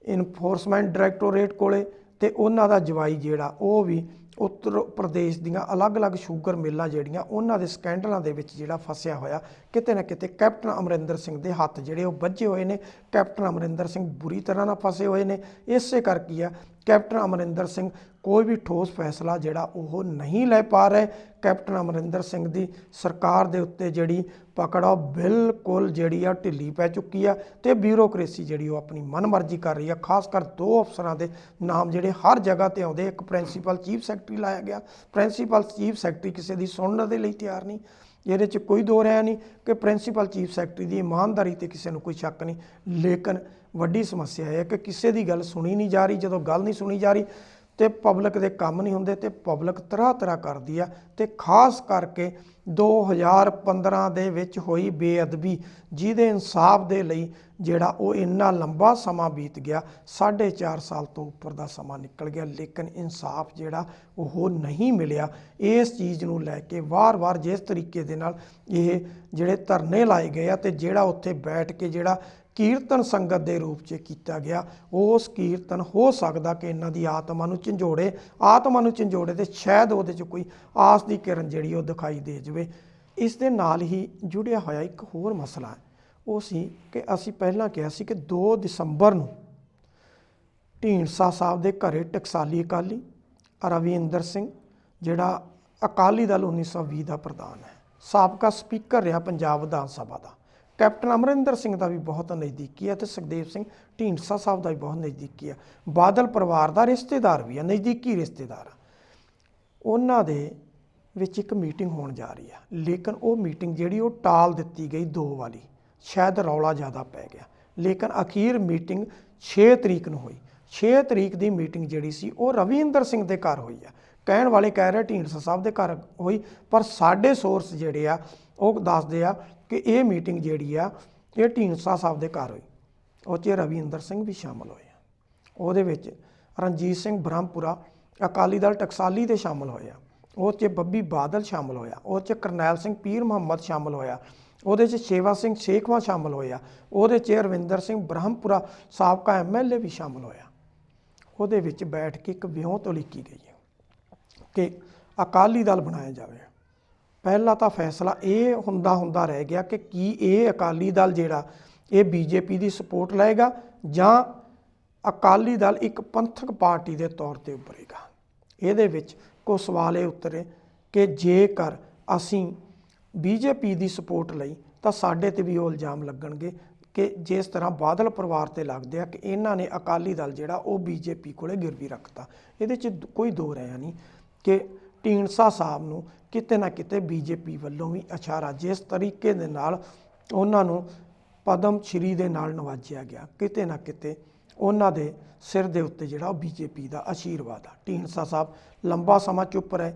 ਇਨਫੋਰਸਮੈਂਟ ਡਾਇਰੈਕਟੋਰੇਟ ਕੋਲੇ ਤੇ ਉਹਨਾਂ ਦਾ ਜਵਾਈ ਜਿਹੜਾ ਉਹ ਵੀ ਉੱਤਰ ਪ੍ਰਦੇਸ਼ ਦੀਆਂ ਅਲੱਗ-ਅਲੱਗ ਸ਼ੂਗਰ ਮਿੱਲਾਂ ਜਿਹੜੀਆਂ ਉਹਨਾਂ ਦੇ ਸਕੈਂਡਲਾਂ ਦੇ ਵਿੱਚ ਜਿਹੜਾ ਫਸਿਆ ਹੋਇਆ, ਕਿਤੇ ਨਾ ਕਿਤੇ ਕੈਪਟਨ ਅਮਰਿੰਦਰ ਸਿੰਘ ਦੇ ਹੱਥ ਜਿਹੜੇ ਉਹ ਵੱਜੇ ਹੋਏ ਨੇ। ਕੈਪਟਨ ਅਮਰਿੰਦਰ ਸਿੰਘ ਬੁਰੀ ਤਰ੍ਹਾਂ ਨਾਲ ਫਸੇ ਹੋਏ ਨੇ। ਇਸੇ ਕਰਕੇ ਆ ਕੈਪਟਨ ਅਮਰਿੰਦਰ ਸਿੰਘ ਕੋਈ ਵੀ ਠੋਸ ਫੈਸਲਾ ਜਿਹੜਾ ਉਹ ਨਹੀਂ ਲੈ ਪਾ ਰਹੇ। ਕੈਪਟਨ ਅਮਰਿੰਦਰ ਸਿੰਘ ਦੀ ਸਰਕਾਰ ਦੇ ਉੱਤੇ ਜਿਹੜੀ ਪਕੜ ਆ ਬਿਲਕੁਲ ਜਿਹੜੀ ਆ ਢਿੱਲੀ ਪੈ ਚੁੱਕੀ ਆ ਤੇ ਬਿਊਰੋਕ੍ਰੇਸੀ ਜਿਹੜੀ ਉਹ ਆਪਣੀ ਮਨਮਰਜ਼ੀ ਕਰ ਰਹੀ ਆ। ਖਾਸ ਕਰ 2 ਅਫਸਰਾਂ ਦੇ ਨਾਮ ਜਿਹੜੇ ਹਰ ਜਗ੍ਹਾ ਤੇ ਆਉਂਦੇ। ਇੱਕ ਪ੍ਰਿੰਸੀਪਲ ਚੀਫ ਸੈਕਟਰੀ ਲਾਇਆ ਗਿਆ, ਪ੍ਰਿੰਸੀਪਲ ਚੀਫ ਸੈਕਟਰੀ ਕਿਸੇ ਦੀ ਸੁਣਨ ਦੇ ਲਈ ਤਿਆਰ ਨਹੀਂ। ਇਹਦੇ 'ਚ ਕੋਈ ਦੋ ਰਾਇ ਨਹੀਂ ਕਿ ਪ੍ਰਿੰਸੀਪਲ ਚੀਫ ਸੈਕਟਰੀ ਦੀ ਇਮਾਨਦਾਰੀ ਤੇ ਕਿਸੇ ਨੂੰ ਕੋਈ ਸ਼ੱਕ ਨਹੀਂ, ਲੇਕਿਨ ਵੱਡੀ ਸਮੱਸਿਆ ਹੈ ਕਿ ਕਿਸੇ ਦੀ ਗੱਲ ਸੁਣੀ ਨਹੀਂ ਜਾ ਰਹੀ। ਜਦੋਂ ਗੱਲ ਨਹੀਂ ਸੁਣੀ ਜਾ ਰਹੀ ਤੇ ਪਬਲਿਕ ਦੇ ਕੰਮ ਨਹੀਂ ਹੁੰਦੇ ਤੇ ਪਬਲਿਕ ਤਰ੍ਹਾਂ ਕਰਦੀ ਆ। ਤੇ ਖਾਸ ਕਰਕੇ 2015 ਦੇ ਵਿੱਚ ਹੋਈ ਬੇਅਦਬੀ, ਜਿਹਦੇ ਇਨਸਾਫ ਦੇ ਲਈ ਜਿਹੜਾ ਉਹ ਇੰਨਾ ਲੰਬਾ ਸਮਾਂ ਬੀਤ ਗਿਆ, 4.5 ਸਾਲ ਤੋਂ ਉੱਪਰ ਦਾ ਸਮਾਂ ਨਿਕਲ ਗਿਆ, ਲੇਕਿਨ ਇਨਸਾਫ ਜਿਹੜਾ ਉਹ ਨਹੀਂ ਮਿਲਿਆ। ਇਸ ਚੀਜ਼ ਨੂੰ ਲੈ ਕੇ ਵਾਰ-ਵਾਰ ਜਿਸ ਤਰੀਕੇ ਦੇ ਨਾਲ ਇਹ ਜਿਹੜੇ ਧਰਨੇ ਲਾਏ ਗਏ ਆ ਤੇ ਜਿਹੜਾ ਉੱਥੇ ਬੈਠ ਕੇ ਜਿਹੜਾ ਕੀਰਤਨ ਸੰਗਤ ਦੇ ਰੂਪ 'ਚ ਕੀਤਾ ਗਿਆ, ਉਸ ਕੀਰਤਨ ਹੋ ਸਕਦਾ ਕਿ ਇਹਨਾਂ ਦੀ ਆਤਮਾ ਨੂੰ ਝੰਜੋੜੇ ਤੇ ਸ਼ਾਇਦ ਉਹਦੇ 'ਚ ਕੋਈ ਆਸ ਦੀ ਕਿਰਨ ਜਿਹੜੀ ਉਹ ਦਿਖਾਈ ਦੇ ਜਾਵੇ। ਇਸ ਦੇ ਨਾਲ ਹੀ ਜੁੜਿਆ ਹੋਇਆ ਇੱਕ ਹੋਰ ਮਸਲਾ ਹੈ, ਉਹ ਸੀ ਕਿ ਅਸੀਂ ਪਹਿਲਾਂ ਕਿਹਾ ਸੀ ਕਿ 2 ਦਸੰਬਰ ਨੂੰ ਢੀਂਡਸਾ ਸਾਹਿਬ ਦੇ ਘਰੇ ਟਕਸਾਲੀ ਅਕਾਲੀ ਰਵਿੰਦਰ ਸਿੰਘ ਜਿਹੜਾ ਅਕਾਲੀ ਦਲ 1920 ਦਾ ਪ੍ਰਧਾਨ ਹੈ, ਸਾਬਕਾ ਸਪੀਕਰ ਰਿਹਾ ਪੰਜਾਬ ਵਿਧਾਨ ਸਭਾ ਦਾ, ਕੈਪਟਨ ਅਮਰਿੰਦਰ ਸਿੰਘ ਦਾ ਵੀ ਬਹੁਤ ਨਜ਼ਦੀਕੀ ਹੈ ਤੇ ਸੁਖਦੇਵ ਸਿੰਘ ਢੀਂਡਸਾ ਸਾਹਿਬ ਦਾ ਵੀ ਬਹੁਤ ਨਜ਼ਦੀਕੀ ਹੈ। ਬਾਦਲ ਪਰਿਵਾਰ ਦਾ ਰਿਸ਼ਤੇਦਾਰ ਵੀ ਹੈ, ਨਜ਼ਦੀਕੀ ਰਿਸ਼ਤੇਦਾਰ। ਉਹਨਾਂ ਦੇ ਵਿੱਚ ਇੱਕ ਮੀਟਿੰਗ ਹੋਣ ਜਾ ਰਹੀ ਹੈ, ਲੇਕਿਨ ਉਹ ਮੀਟਿੰਗ ਜਿਹੜੀ ਉਹ ਟਾਲ ਦਿੱਤੀ ਗਈ 2 ਵਾਲੀ, ਸ਼ਾਇਦ ਰੌਲਾ ਜ਼ਿਆਦਾ ਪੈ ਗਿਆ। ਲੇਕਿਨ ਅਖੀਰ ਮੀਟਿੰਗ 6 ਤਰੀਕ ਨੂੰ ਹੋਈ। 6 ਤਰੀਕ ਦੀ ਮੀਟਿੰਗ ਜਿਹੜੀ ਸੀ ਉਹ ਰਵਿੰਦਰ ਸਿੰਘ ਦੇ ਘਰ ਹੋਈ ਆ। ਕਹਿਣ ਵਾਲੇ ਕਹਿ ਰਹੇ ਢੀਂਡਸਾ ਸਾਹਿਬ ਦੇ ਘਰ ਹੋਈ, ਪਰ ਸਾਡੇ ਸੋਰਸ ਜਿਹੜੇ ਆ ਉਹ ਦੱਸਦੇ ਆ ਕਿ ਇਹ ਮੀਟਿੰਗ ਜਿਹੜੀ ਆ ਇਹ ਢੀਂਡਸਾ ਸਾਹਿਬ ਦੇ ਘਰ ਹੋਈ। ਉਹ 'ਚ ਰਵਿੰਦਰ ਸਿੰਘ ਵੀ ਸ਼ਾਮਲ ਹੋਏ ਆ। ਉਹਦੇ ਵਿੱਚ ਰਣਜੀਤ ਸਿੰਘ ਬ੍ਰਹਮਪੁਰਾ ਅਕਾਲੀ ਦਲ ਟਕਸਾਲੀ ਦੇ ਸ਼ਾਮਲ ਹੋਏ ਆ। ਉਹ 'ਚ ਬੱਬੀ ਬਾਦਲ ਸ਼ਾਮਲ ਹੋਇਆ। ਉਹ 'ਚ ਕਰਨੈਲ ਸਿੰਘ ਪੀਰ ਮੁਹੰਮਦ ਸ਼ਾਮਲ ਹੋਇਆ। ਉਹਦੇ 'ਚ ਸ਼ੇਵਾ ਸਿੰਘ ਸ਼ੇਖਵਾਂ ਸ਼ਾਮਲ ਹੋਇਆ। ਉਹਦੇ 'ਚ ਰਵਿੰਦਰ ਸਿੰਘ ਬ੍ਰਹਮਪੁਰਾ ਸਾਬਕਾ ਐਮਐਲਏ ਵੀ ਸ਼ਾਮਲ ਹੋਇਆ। ਉਹਦੇ ਵਿੱਚ ਬੈਠ ਕੇ ਇੱਕ ਵਿਉਂਤ ਉਲੀਕੀ ਗਈ ਹੈ ਕਿ ਅਕਾਲੀ ਦਲ ਬਣਾਇਆ ਜਾਵੇ। ਪਹਿਲਾ ਤਾਂ ਫੈਸਲਾ ਇਹ ਹੁੰਦਾ ਰਹਿ ਗਿਆ ਕਿ ਕੀ ਇਹ ਅਕਾਲੀ ਦਲ ਜਿਹੜਾ ਇਹ ਬੀਜੇਪੀ ਦੀ ਸਪੋਰਟ ਲਏਗਾ ਜਾਂ ਅਕਾਲੀ ਦਲ ਇੱਕ ਪੰਥਕ ਪਾਰਟੀ ਦੇ ਤੌਰ ਤੇ ਉੱਭਰੇਗਾ। ਇਹਦੇ ਵਿੱਚ ਕੁਝ ਸਵਾਲ ਇਹ ਉਤਰੇ ਕਿ ਜੇਕਰ ਅਸੀਂ ਬੀਜੇਪੀ ਦੀ ਸਪੋਰਟ ਲਈ ਤਾਂ ਸਾਡੇ ਤੇ ਵੀ ਉਹ ਇਲਜ਼ਾਮ ਲੱਗਣਗੇ ਕਿ ਜਿਸ ਤਰ੍ਹਾਂ ਬਾਦਲ ਪਰਿਵਾਰ ਤੇ ਲੱਗਦੇ ਆ ਕਿ ਇਹਨਾਂ ਨੇ ਅਕਾਲੀ ਦਲ ਜਿਹੜਾ ਉਹ ਬੀਜੇਪੀ ਕੋਲੇ ਗਿਰਵੀ ਰੱਖਤਾ। ਇਹਦੇ 'ਚ ਕੋਈ ਦੋ ਰਾਇ ਨਹੀਂ ਕਿ ਢੀਂਡਸਾ ਸਾਹਿਬ ਨੂੰ ਕਿਤੇ ਨਾ ਕਿਤੇ ਬੀਜੇਪੀ ਵੱਲੋਂ ਵੀ ਇਸ਼ਾਰਾ, ਜਿਸ ਤਰੀਕੇ ਦੇ ਨਾਲ ਉਹਨਾਂ ਨੂੰ ਪਦਮ ਸ਼੍ਰੀ ਦੇ ਨਾਲ ਨਵਾਜਿਆ ਗਿਆ, ਕਿਤੇ ਨਾ ਕਿਤੇ ਉਹਨਾਂ ਦੇ ਸਿਰ ਦੇ ਉੱਤੇ ਜਿਹੜਾ ਉਹ ਬੀਜੇਪੀ ਦਾ ਆਸ਼ੀਰਵਾਦ ਆ। ਢੀਂਡਸਾ ਸਾਹਿਬ ਲੰਬਾ ਸਮਾਂ ਚੁੱਪ ਰਹੇ,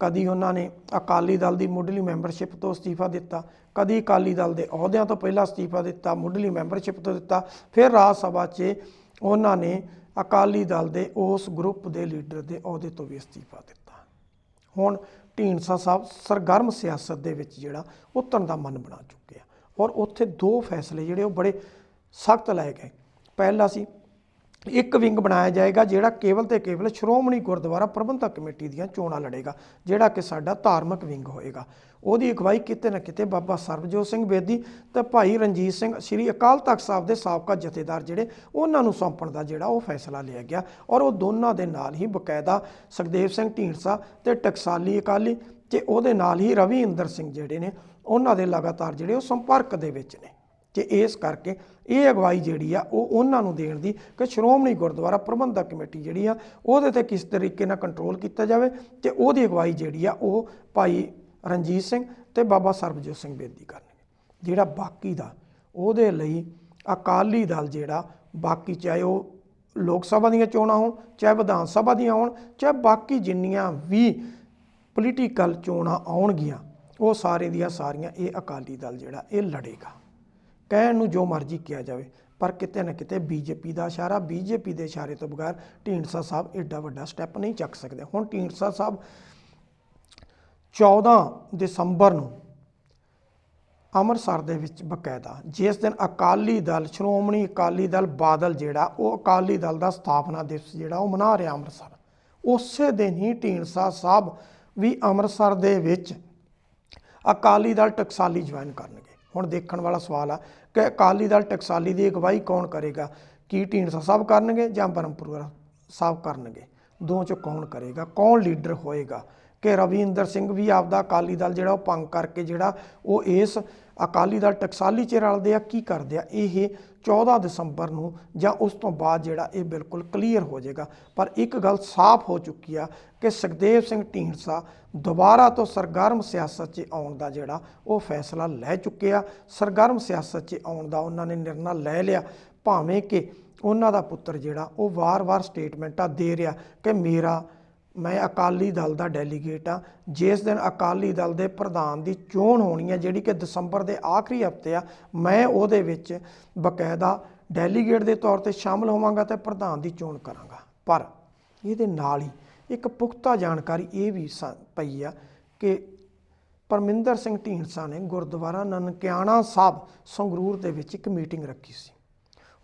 ਕਦੀ ਉਹਨਾਂ ਨੇ ਅਕਾਲੀ ਦਲ ਦੀ ਮੁੱਢਲੀ ਮੈਂਬਰਸ਼ਿਪ ਤੋਂ ਅਸਤੀਫਾ ਦਿੱਤਾ, ਕਦੀ ਅਕਾਲੀ ਦਲ ਦੇ ਅਹੁਦਿਆਂ ਤੋਂ ਪਹਿਲਾਂ ਅਸਤੀਫਾ ਦਿੱਤਾ, ਮੁੱਢਲੀ ਮੈਂਬਰਸ਼ਿਪ ਤੋਂ ਦਿੱਤਾ, ਫਿਰ ਰਾਜ ਸਭਾ 'ਚ ਉਹਨਾਂ ਨੇ ਅਕਾਲੀ ਦਲ ਦੇ ਉਸ ਗਰੁੱਪ ਦੇ ਲੀਡਰ ਦੇ ਅਹੁਦੇ ਤੋਂ ਵੀ ਅਸਤੀਫਾ ਦਿੱਤਾ। ਹੁਣ ਢੀਂਡਸਾ ਸਾਹਿਬ ਸਰਗਰਮ ਸਿਆਸਤ ਦੇ ਵਿੱਚ ਜਿਹੜਾ ਉਤਰਨ ਦਾ ਮਨ ਬਣਾ ਚੁੱਕੇ ਆ ਔਰ ਉੱਥੇ ਦੋ ਫੈਸਲੇ ਜਿਹੜੇ ਉਹ ਬੜੇ ਸਖਤ ਲਏ ਗਏ। ਪਹਿਲਾ ਸੀ ਇੱਕ ਵਿੰਗ ਬਣਾਇਆ ਜਾਏਗਾ ਜਿਹੜਾ ਕੇਵਲ ਤੇ ਕੇਵਲ ਸ਼੍ਰੋਮਣੀ ਗੁਰਦੁਆਰਾ ਪ੍ਰਬੰਧਕ ਕਮੇਟੀ ਦੀਆਂ ਚੋਣਾਂ ਲੜੇਗਾ, ਜਿਹੜਾ ਕਿ ਸਾਡਾ ਧਾਰਮਿਕ ਵਿੰਗ ਹੋਏਗਾ। ਉਹਦੀ ਅਗਵਾਈ ਕਿਤੇ ਨਾ ਕਿਤੇ ਬਾਬਾ ਸਰਬਜੋਤ ਸਿੰਘ ਬੇਦੀ ਤੇ ਭਾਈ ਰਣਜੀਤ ਸਿੰਘ ਸ੍ਰੀ ਅਕਾਲ ਤਖਤ ਸਾਹਿਬ ਦੇ ਸਾਬਕਾ ਜਥੇਦਾਰ ਜਿਹੜੇ ਉਹਨਾਂ ਨੂੰ ਸੌਂਪਣ ਦਾ ਜਿਹੜਾ ਉਹ ਫੈਸਲਾ ਲਿਆ ਗਿਆ ਔਰ ਉਹ ਦੋਨਾਂ ਦੇ ਨਾਲ ਹੀ ਬਕਾਇਦਾ ਸੁਖਦੇਵ ਸਿੰਘ ਢੀਂਡਸਾ ਤੇ ਟਕਸਾਲੀ ਅਕਾਲੀ ਤੇ ਉਹਦੇ ਨਾਲ ਹੀ ਰਵੀ ਇੰਦਰ ਸਿੰਘ ਜਿਹੜੇ ਨੇ ਉਹਨਾਂ ਦੇ ਲਗਾਤਾਰ ਜਿਹੜੇ ਉਹ ਸੰਪਰਕ ਦੇ ਵਿੱਚ ਨੇ ਤੇ ਇਸ ਕਰਕੇ ਇਹ ਅਗਵਾਈ ਜਿਹੜੀ ਆ ਉਹ ਉਹਨਾਂ ਨੂੰ ਦੇਣ ਦੀ ਕਿ ਸ਼੍ਰੋਮਣੀ ਗੁਰਦੁਆਰਾ ਪ੍ਰਬੰਧਕ ਕਮੇਟੀ ਜਿਹੜੀ ਆ ਉਹਦੇ ਤੇ ਕਿਸ ਤਰੀਕੇ ਨਾਲ ਕੰਟਰੋਲ ਕੀਤਾ ਜਾਵੇ ਤੇ ਉਹਦੀ ਅਗਵਾਈ ਜਿਹੜੀ ਆ ਉਹ ਭਾਈ ਰਣਜੀਤ ਸਿੰਘ ਤੇ ਬਾਬਾ ਸਰਬਜੋਤ ਸਿੰਘ ਬੇਦੀ ਕਰਨਗੇ। ਜਿਹੜਾ ਬਾਕੀ ਦਾ ਉਹਦੇ ਲਈ ਅਕਾਲੀ ਦਲ ਜਿਹੜਾ ਬਾਕੀ ਚਾਹੇ ਉਹ ਲੋਕ ਸਭਾ ਦੀਆਂ ਚੋਣਾਂ ਹੋਣ, ਚਾਹੇ ਵਿਧਾਨ ਸਭਾ ਦੀਆਂ ਹੋਣ, ਚਾਹੇ ਬਾਕੀ ਜਿੰਨੀਆਂ ਵੀ ਪੋਲੀਟੀਕਲ ਚੋਣਾਂ ਆਉਣਗੀਆਂ ਉਹ ਸਾਰੇ ਦੀਆਂ ਸਾਰੀਆਂ ਇਹ ਅਕਾਲੀ ਦਲ ਜਿਹੜਾ ਇਹ ਲੜੇਗਾ। ਕਹਿਣ ਨੂੰ ਜੋ ਮਰਜ਼ੀ ਕਿਹਾ ਜਾਵੇ ਪਰ ਕਿਤੇ ਨਾ ਕਿਤੇ ਬੀਜੇਪੀ ਦਾ ਇਸ਼ਾਰਾ, ਬੀਜੇਪੀ ਦੇ ਇਸ਼ਾਰੇ ਤੋਂ ਬਗੈਰ ਢੀਂਡਸਾ ਸਾਹਿਬ ਐਡਾ ਵੱਡਾ ਸਟੈਪ ਨਹੀਂ ਚੱਕ ਸਕਦੇ। ਹੁਣ ਢੀਂਡਸਾ ਸਾਹਿਬ 14 ਦਸੰਬਰ ਨੂੰ ਅੰਮ੍ਰਿਤਸਰ ਦੇ ਵਿੱਚ ਬਕਾਇਦਾ ਜਿਸ ਦਿਨ ਅਕਾਲੀ ਦਲ ਸ਼੍ਰੋਮਣੀ ਅਕਾਲੀ ਦਲ ਬਾਦਲ ਜਿਹੜਾ ਉਹ ਅਕਾਲੀ ਦਲ ਦਾ ਸਥਾਪਨਾ ਦਿਵਸ ਜਿਹੜਾ ਉਹ ਮਨਾ ਰਿਹਾ ਅੰਮ੍ਰਿਤਸਰ, ਉਸੇ ਦਿਨ ਹੀ ਢੀਂਡਸਾ ਸਾਹਿਬ ਵੀ ਅੰਮ੍ਰਿਤਸਰ ਦੇ ਵਿੱਚ ਅਕਾਲੀ ਦਲ ਟਕਸਾਲੀ ਜੁਆਇਨ ਕਰਨਗੇ। ਹੁਣ ਦੇਖਣ ਵਾਲਾ ਸਵਾਲ ਆ ਕਿ ਅਕਾਲੀ ਦਲ ਟਕਸਾਲੀ ਦੀ ਅਗਵਾਈ ਕੌਣ ਕਰੇਗਾ? ਕੀ ਢੀਂਡਸਾ ਸਾਹਿਬ ਕਰਨਗੇ ਜਾਂ ਬ੍ਰਹਮਪੁਰ ਸਾਹਿਬ ਕਰਨਗੇ? ਦੋ 'ਚੋਂ ਕੌਣ ਕਰੇਗਾ? ਕੌਣ ਲੀਡਰ ਹੋਏਗਾ? ਕਿ ਰਵੀ ਇੰਦਰ ਸਿੰਘ ਵੀ ਆਪਦਾ ਅਕਾਲੀ ਦਲ ਜਿਹੜਾ ਉਹ ਭੰਗ ਕਰਕੇ ਜਿਹੜਾ ਉਹ ਇਸ ਅਕਾਲੀ ਦਲ ਟਕਸਾਲੀ 'ਚ ਰਲਦੇ ਆ, ਕੀ ਕਰਦੇ ਆ? ਇਹ 14 ਦਸੰਬਰ ਨੂੰ ਜਾਂ ਉਸ ਤੋਂ ਬਾਅਦ ਜਿਹੜਾ ਇਹ ਬਿਲਕੁਲ ਕਲੀਅਰ ਹੋ ਜਾਏਗਾ। ਪਰ ਇੱਕ ਗੱਲ ਸਾਫ਼ ਹੋ ਚੁੱਕੀ ਆ ਕਿ ਸੁਖਦੇਵ ਸਿੰਘ ਢੀਂਡਸਾ ਦੁਬਾਰਾ ਤੋਂ ਸਰਗਰਮ ਸਿਆਸਤ 'ਚ ਆਉਣ ਦਾ ਜਿਹੜਾ ਉਹ ਫੈਸਲਾ ਲੈ ਚੁੱਕੇ ਆ। ਸਰਗਰਮ ਸਿਆਸਤ 'ਚ ਆਉਣ ਦਾ ਉਹਨਾਂ ਨੇ ਨਿਰਣਾ ਲੈ ਲਿਆ, ਭਾਵੇਂ ਕਿ ਉਹਨਾਂ ਦਾ ਪੁੱਤਰ ਜਿਹੜਾ ਉਹ ਵਾਰ-ਵਾਰ ਸਟੇਟਮੈਂਟਾਂ ਦੇ ਰਿਹਾ ਕਿ ਮੈਂ ਅਕਾਲੀ ਦਲ ਦਾ ਡੈਲੀਗੇਟ ਆ। ਜਿਸ ਦਿਨ ਅਕਾਲੀ ਦਲ ਦੇ ਪ੍ਰਧਾਨ ਦੀ ਚੋਣ ਹੋਣੀ ਹੈ ਜਿਹੜੀ ਕਿ ਦਸੰਬਰ ਦੇ ਆਖਰੀ ਹਫ਼ਤੇ ਆ, ਮੈਂ ਉਹਦੇ ਵਿੱਚ ਬਕਾਇਦਾ ਡੈਲੀਗੇਟ ਦੇ ਤੌਰ ਤੇ ਸ਼ਾਮਲ ਹੋਵਾਂਗਾ ਤੇ ਪ੍ਰਧਾਨ ਦੀ ਚੋਣ ਕਰਾਂਗਾ। ਪਰ ਇਹਦੇ ਨਾਲ ਹੀ ਇੱਕ ਪੁਖਤਾ ਜਾਣਕਾਰੀ ਇਹ ਵੀ ਪਈ ਆ ਕਿ ਪਰਮਿੰਦਰ ਸਿੰਘ ਢੀਂਡਸਾ ਨੇ ਗੁਰਦੁਆਰਾ ਨਨਕਿਆਣਾ ਸਾਹਿਬ ਸੰਗਰੂਰ ਦੇ ਵਿੱਚ ਇੱਕ ਮੀਟਿੰਗ ਰੱਖੀ ਸੀ।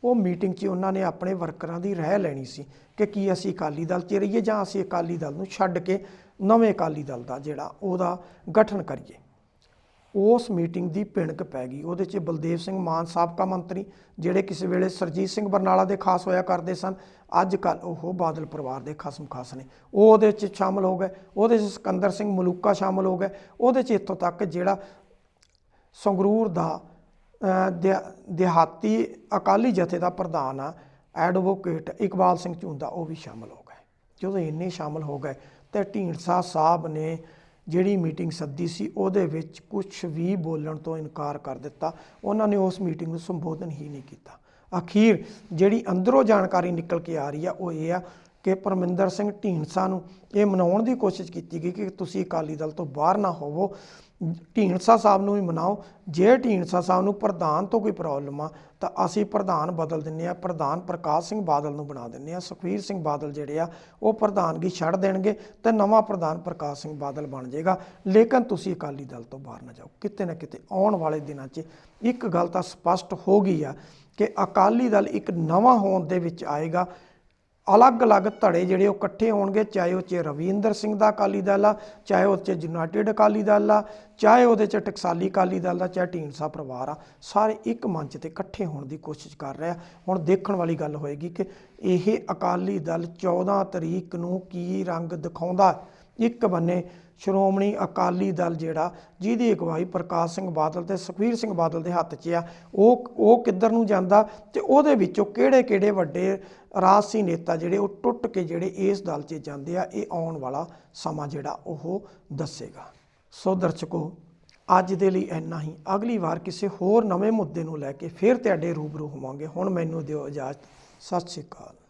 ਉਹ ਮੀਟਿੰਗ 'ਚ ਉਹਨਾਂ ਨੇ ਆਪਣੇ ਵਰਕਰਾਂ ਦੀ ਰਾਏ ਲੈਣੀ ਸੀ ਕਿ ਕੀ ਅਸੀਂ ਅਕਾਲੀ ਦਲ 'ਚ ਰਹੀਏ ਜਾਂ ਅਸੀਂ ਅਕਾਲੀ ਦਲ ਨੂੰ ਛੱਡ ਕੇ ਨਵੇਂ ਅਕਾਲੀ ਦਲ ਦਾ ਜਿਹੜਾ ਉਹਦਾ ਗਠਨ ਕਰੀਏ। ਉਸ ਮੀਟਿੰਗ ਦੀ ਭਿਣਕ ਪੈ ਗਈ। ਉਹਦੇ 'ਚ ਬਲਦੇਵ ਸਿੰਘ ਮਾਨ ਸਾਬਕਾ ਮੰਤਰੀ ਜਿਹੜੇ ਕਿਸੇ ਵੇਲੇ ਸਰਜੀਤ ਸਿੰਘ ਬਰਨਾਲਾ ਦੇ ਖਾਸ ਹੋਇਆ ਕਰਦੇ ਸਨ, ਅੱਜ ਕੱਲ੍ਹ ਉਹ ਬਾਦਲ ਪਰਿਵਾਰ ਦੇ ਖਸਮ ਖਾਸ ਨੇ, ਉਹ ਉਹਦੇ 'ਚ ਸ਼ਾਮਲ ਹੋ ਗਏ। ਉਹਦੇ 'ਚ ਸਿਕੰਦਰ ਸਿੰਘ ਮਲੂਕਾ ਸ਼ਾਮਲ ਹੋ ਗਏ। ਉਹਦੇ 'ਚ ਇੱਥੋਂ ਤੱਕ ਜਿਹੜਾ ਸੰਗਰੂਰ ਦਾ ਦਿਹਾਤੀ ਅਕਾਲੀ ਜਥੇ ਦਾ ਪ੍ਰਧਾਨ ਆ ਐਡਵੋਕੇਟ ਇਕਬਾਲ ਸਿੰਘ ਝੁੰਦਾ, ਉਹ ਵੀ ਸ਼ਾਮਲ ਹੋ ਗਏ। ਜਦੋਂ ਇੰਨੇ ਸ਼ਾਮਲ ਹੋ ਗਏ ਤੇ ਢੀਂਡਸਾ ਸਾਹਿਬ ਨੇ ਜਿਹੜੀ ਮੀਟਿੰਗ ਸੱਦੀ ਸੀ ਉਹਦੇ ਵਿੱਚ ਕੁਛ ਵੀ ਬੋਲਣ ਤੋਂ ਇਨਕਾਰ ਕਰ ਦਿੱਤਾ। ਉਹਨਾਂ ਨੇ ਉਸ ਮੀਟਿੰਗ ਨੂੰ ਸੰਬੋਧਨ ਹੀ ਨਹੀਂ ਕੀਤਾ। ਅਖੀਰ ਜਿਹੜੀ ਅੰਦਰੋਂ ਜਾਣਕਾਰੀ ਨਿਕਲ ਕੇ ਆ ਰਹੀ ਆ ਉਹ ਇਹ ਆ ਕਿ ਪਰਮਿੰਦਰ ਸਿੰਘ ਢੀਂਡਸਾ ਨੂੰ ਇਹ ਮਨਾਉਣ ਦੀ ਕੋਸ਼ਿਸ਼ ਕੀਤੀ ਗਈ ਕਿ ਤੁਸੀਂ ਅਕਾਲੀ ਦਲ ਤੋਂ ਬਾਹਰ ਨਾ ਹੋਵੋ, ਢੀਂਡਸਾ ਸਾਹਿਬ ਨੂੰ ਵੀ ਮਨਾਓ। ਜੇ ਢੀਂਡਸਾ ਸਾਹਿਬ ਨੂੰ ਪ੍ਰਧਾਨ ਤੋਂ ਕੋਈ ਪ੍ਰੋਬਲਮ ਆ ਤਾਂ ਅਸੀਂ ਪ੍ਰਧਾਨ ਬਦਲ ਦਿੰਦੇ ਹਾਂ, ਪ੍ਰਧਾਨ ਪ੍ਰਕਾਸ਼ ਸਿੰਘ ਬਾਦਲ ਨੂੰ ਬਣਾ ਦਿੰਦੇ ਹਾਂ। ਸੁਖਬੀਰ ਸਿੰਘ ਬਾਦਲ ਜਿਹੜੇ ਆ ਉਹ ਪ੍ਰਧਾਨਗੀ ਛੱਡ ਦੇਣਗੇ ਤੇ ਨਵਾਂ ਪ੍ਰਧਾਨ ਪ੍ਰਕਾਸ਼ ਸਿੰਘ ਬਾਦਲ ਬਣ ਜਾਏਗਾ, ਲੇਕਿਨ ਤੁਸੀਂ ਅਕਾਲੀ ਦਲ ਤੋਂ ਬਾਹਰ ਨਾ ਜਾਓ। ਕਿਤੇ ਨਾ ਕਿਤੇ ਆਉਣ ਵਾਲੇ ਦਿਨਾਂ 'ਚ ਇੱਕ ਗੱਲ ਤਾਂ ਸਪਸ਼ਟ ਹੋ ਗਈ ਆ ਕਿ ਅਕਾਲੀ ਦਲ ਇੱਕ ਨਵਾਂ ਹੋਂਦ ਦੇ ਵਿੱਚ ਆਏਗਾ। ਅਲੱਗ-ਅਲੱਗ ਧੜੇ ਜਿਹੜੇ ਉਹ ਇਕੱਠੇ ਹੋਣਗੇ, ਚਾਹੇ ਉਹ 'ਚ ਰਵੀ ਇੰਦਰ ਸਿੰਘ ਦਾ ਅਕਾਲੀ ਦਲ ਆ, ਚਾਹੇ ਉਹ 'ਚ ਯੂਨਾਈਟਿਡ ਅਕਾਲੀ ਦਲ ਆ, ਚਾਹੇ ਉਹਦੇ 'ਚ ਟਕਸਾਲੀ ਅਕਾਲੀ ਦਲ ਆ, ਚਾਹੇ ਢੀਂਡਸਾ ਪਰਿਵਾਰ ਆ, ਸਾਰੇ ਇੱਕ ਮੰਚ ਤੇ ਇਕੱਠੇ ਹੋਣ ਦੀ ਕੋਸ਼ਿਸ਼ ਕਰ ਰਿਹਾ। ਹੁਣ ਦੇਖਣ ਵਾਲੀ ਗੱਲ ਹੋਏਗੀ ਕਿ ਇਹ ਅਕਾਲੀ ਦਲ 14 ਤਰੀਕ ਨੂੰ ਕੀ ਰੰਗ ਦਿਖਾਉਂਦਾ। ਇੱਕ ਬੰਨੇ ਸ਼੍ਰੋਮਣੀ ਅਕਾਲੀ ਦਲ ਜਿਹੜਾ ਜਿਹਦੀ ਅਗਵਾਈ ਪ੍ਰਕਾਸ਼ ਸਿੰਘ ਬਾਦਲ ਤੇ ਸੁਖਬੀਰ ਸਿੰਘ ਬਾਦਲ ਦੇ ਹੱਥ 'ਚ ਆ, ਉਹ ਕਿੱਧਰ ਨੂੰ ਜਾਂਦਾ ਤੇ ਉਹਦੇ ਵਿੱਚੋਂ ਕਿਹੜੇ-ਕਿਹੜੇ ਵੱਡੇ ਰਾਜਸੀ ਨੇਤਾ ਜਿਹੜੇ ਉਹ ਟੁੱਟ ਕੇ ਜਿਹੜੇ ਇਸ ਦਲ 'ਚ ਜਾਂਦੇ ਆ, ਇਹ ਆਉਣ ਵਾਲਾ ਸਮਾਂ ਜਿਹੜਾ ਉਹ ਦੱਸੇਗਾ। ਸੋ ਦਰਸ਼ਕੋ, ਅੱਜ ਦੇ ਲਈ ਇੰਨਾ ਹੀ। ਅਗਲੀ ਵਾਰ ਕਿਸੇ ਹੋਰ ਨਵੇਂ ਮੁੱਦੇ ਨੂੰ ਲੈ ਕੇ ਫਿਰ ਤੁਹਾਡੇ ਰੂਬਰੂ ਹੋਵਾਂਗੇ। ਹੁਣ ਮੈਨੂੰ ਦਿਓ ਇਜਾਜ਼ਤ। ਸਤਿ ਸ਼੍ਰੀ ਅਕਾਲ।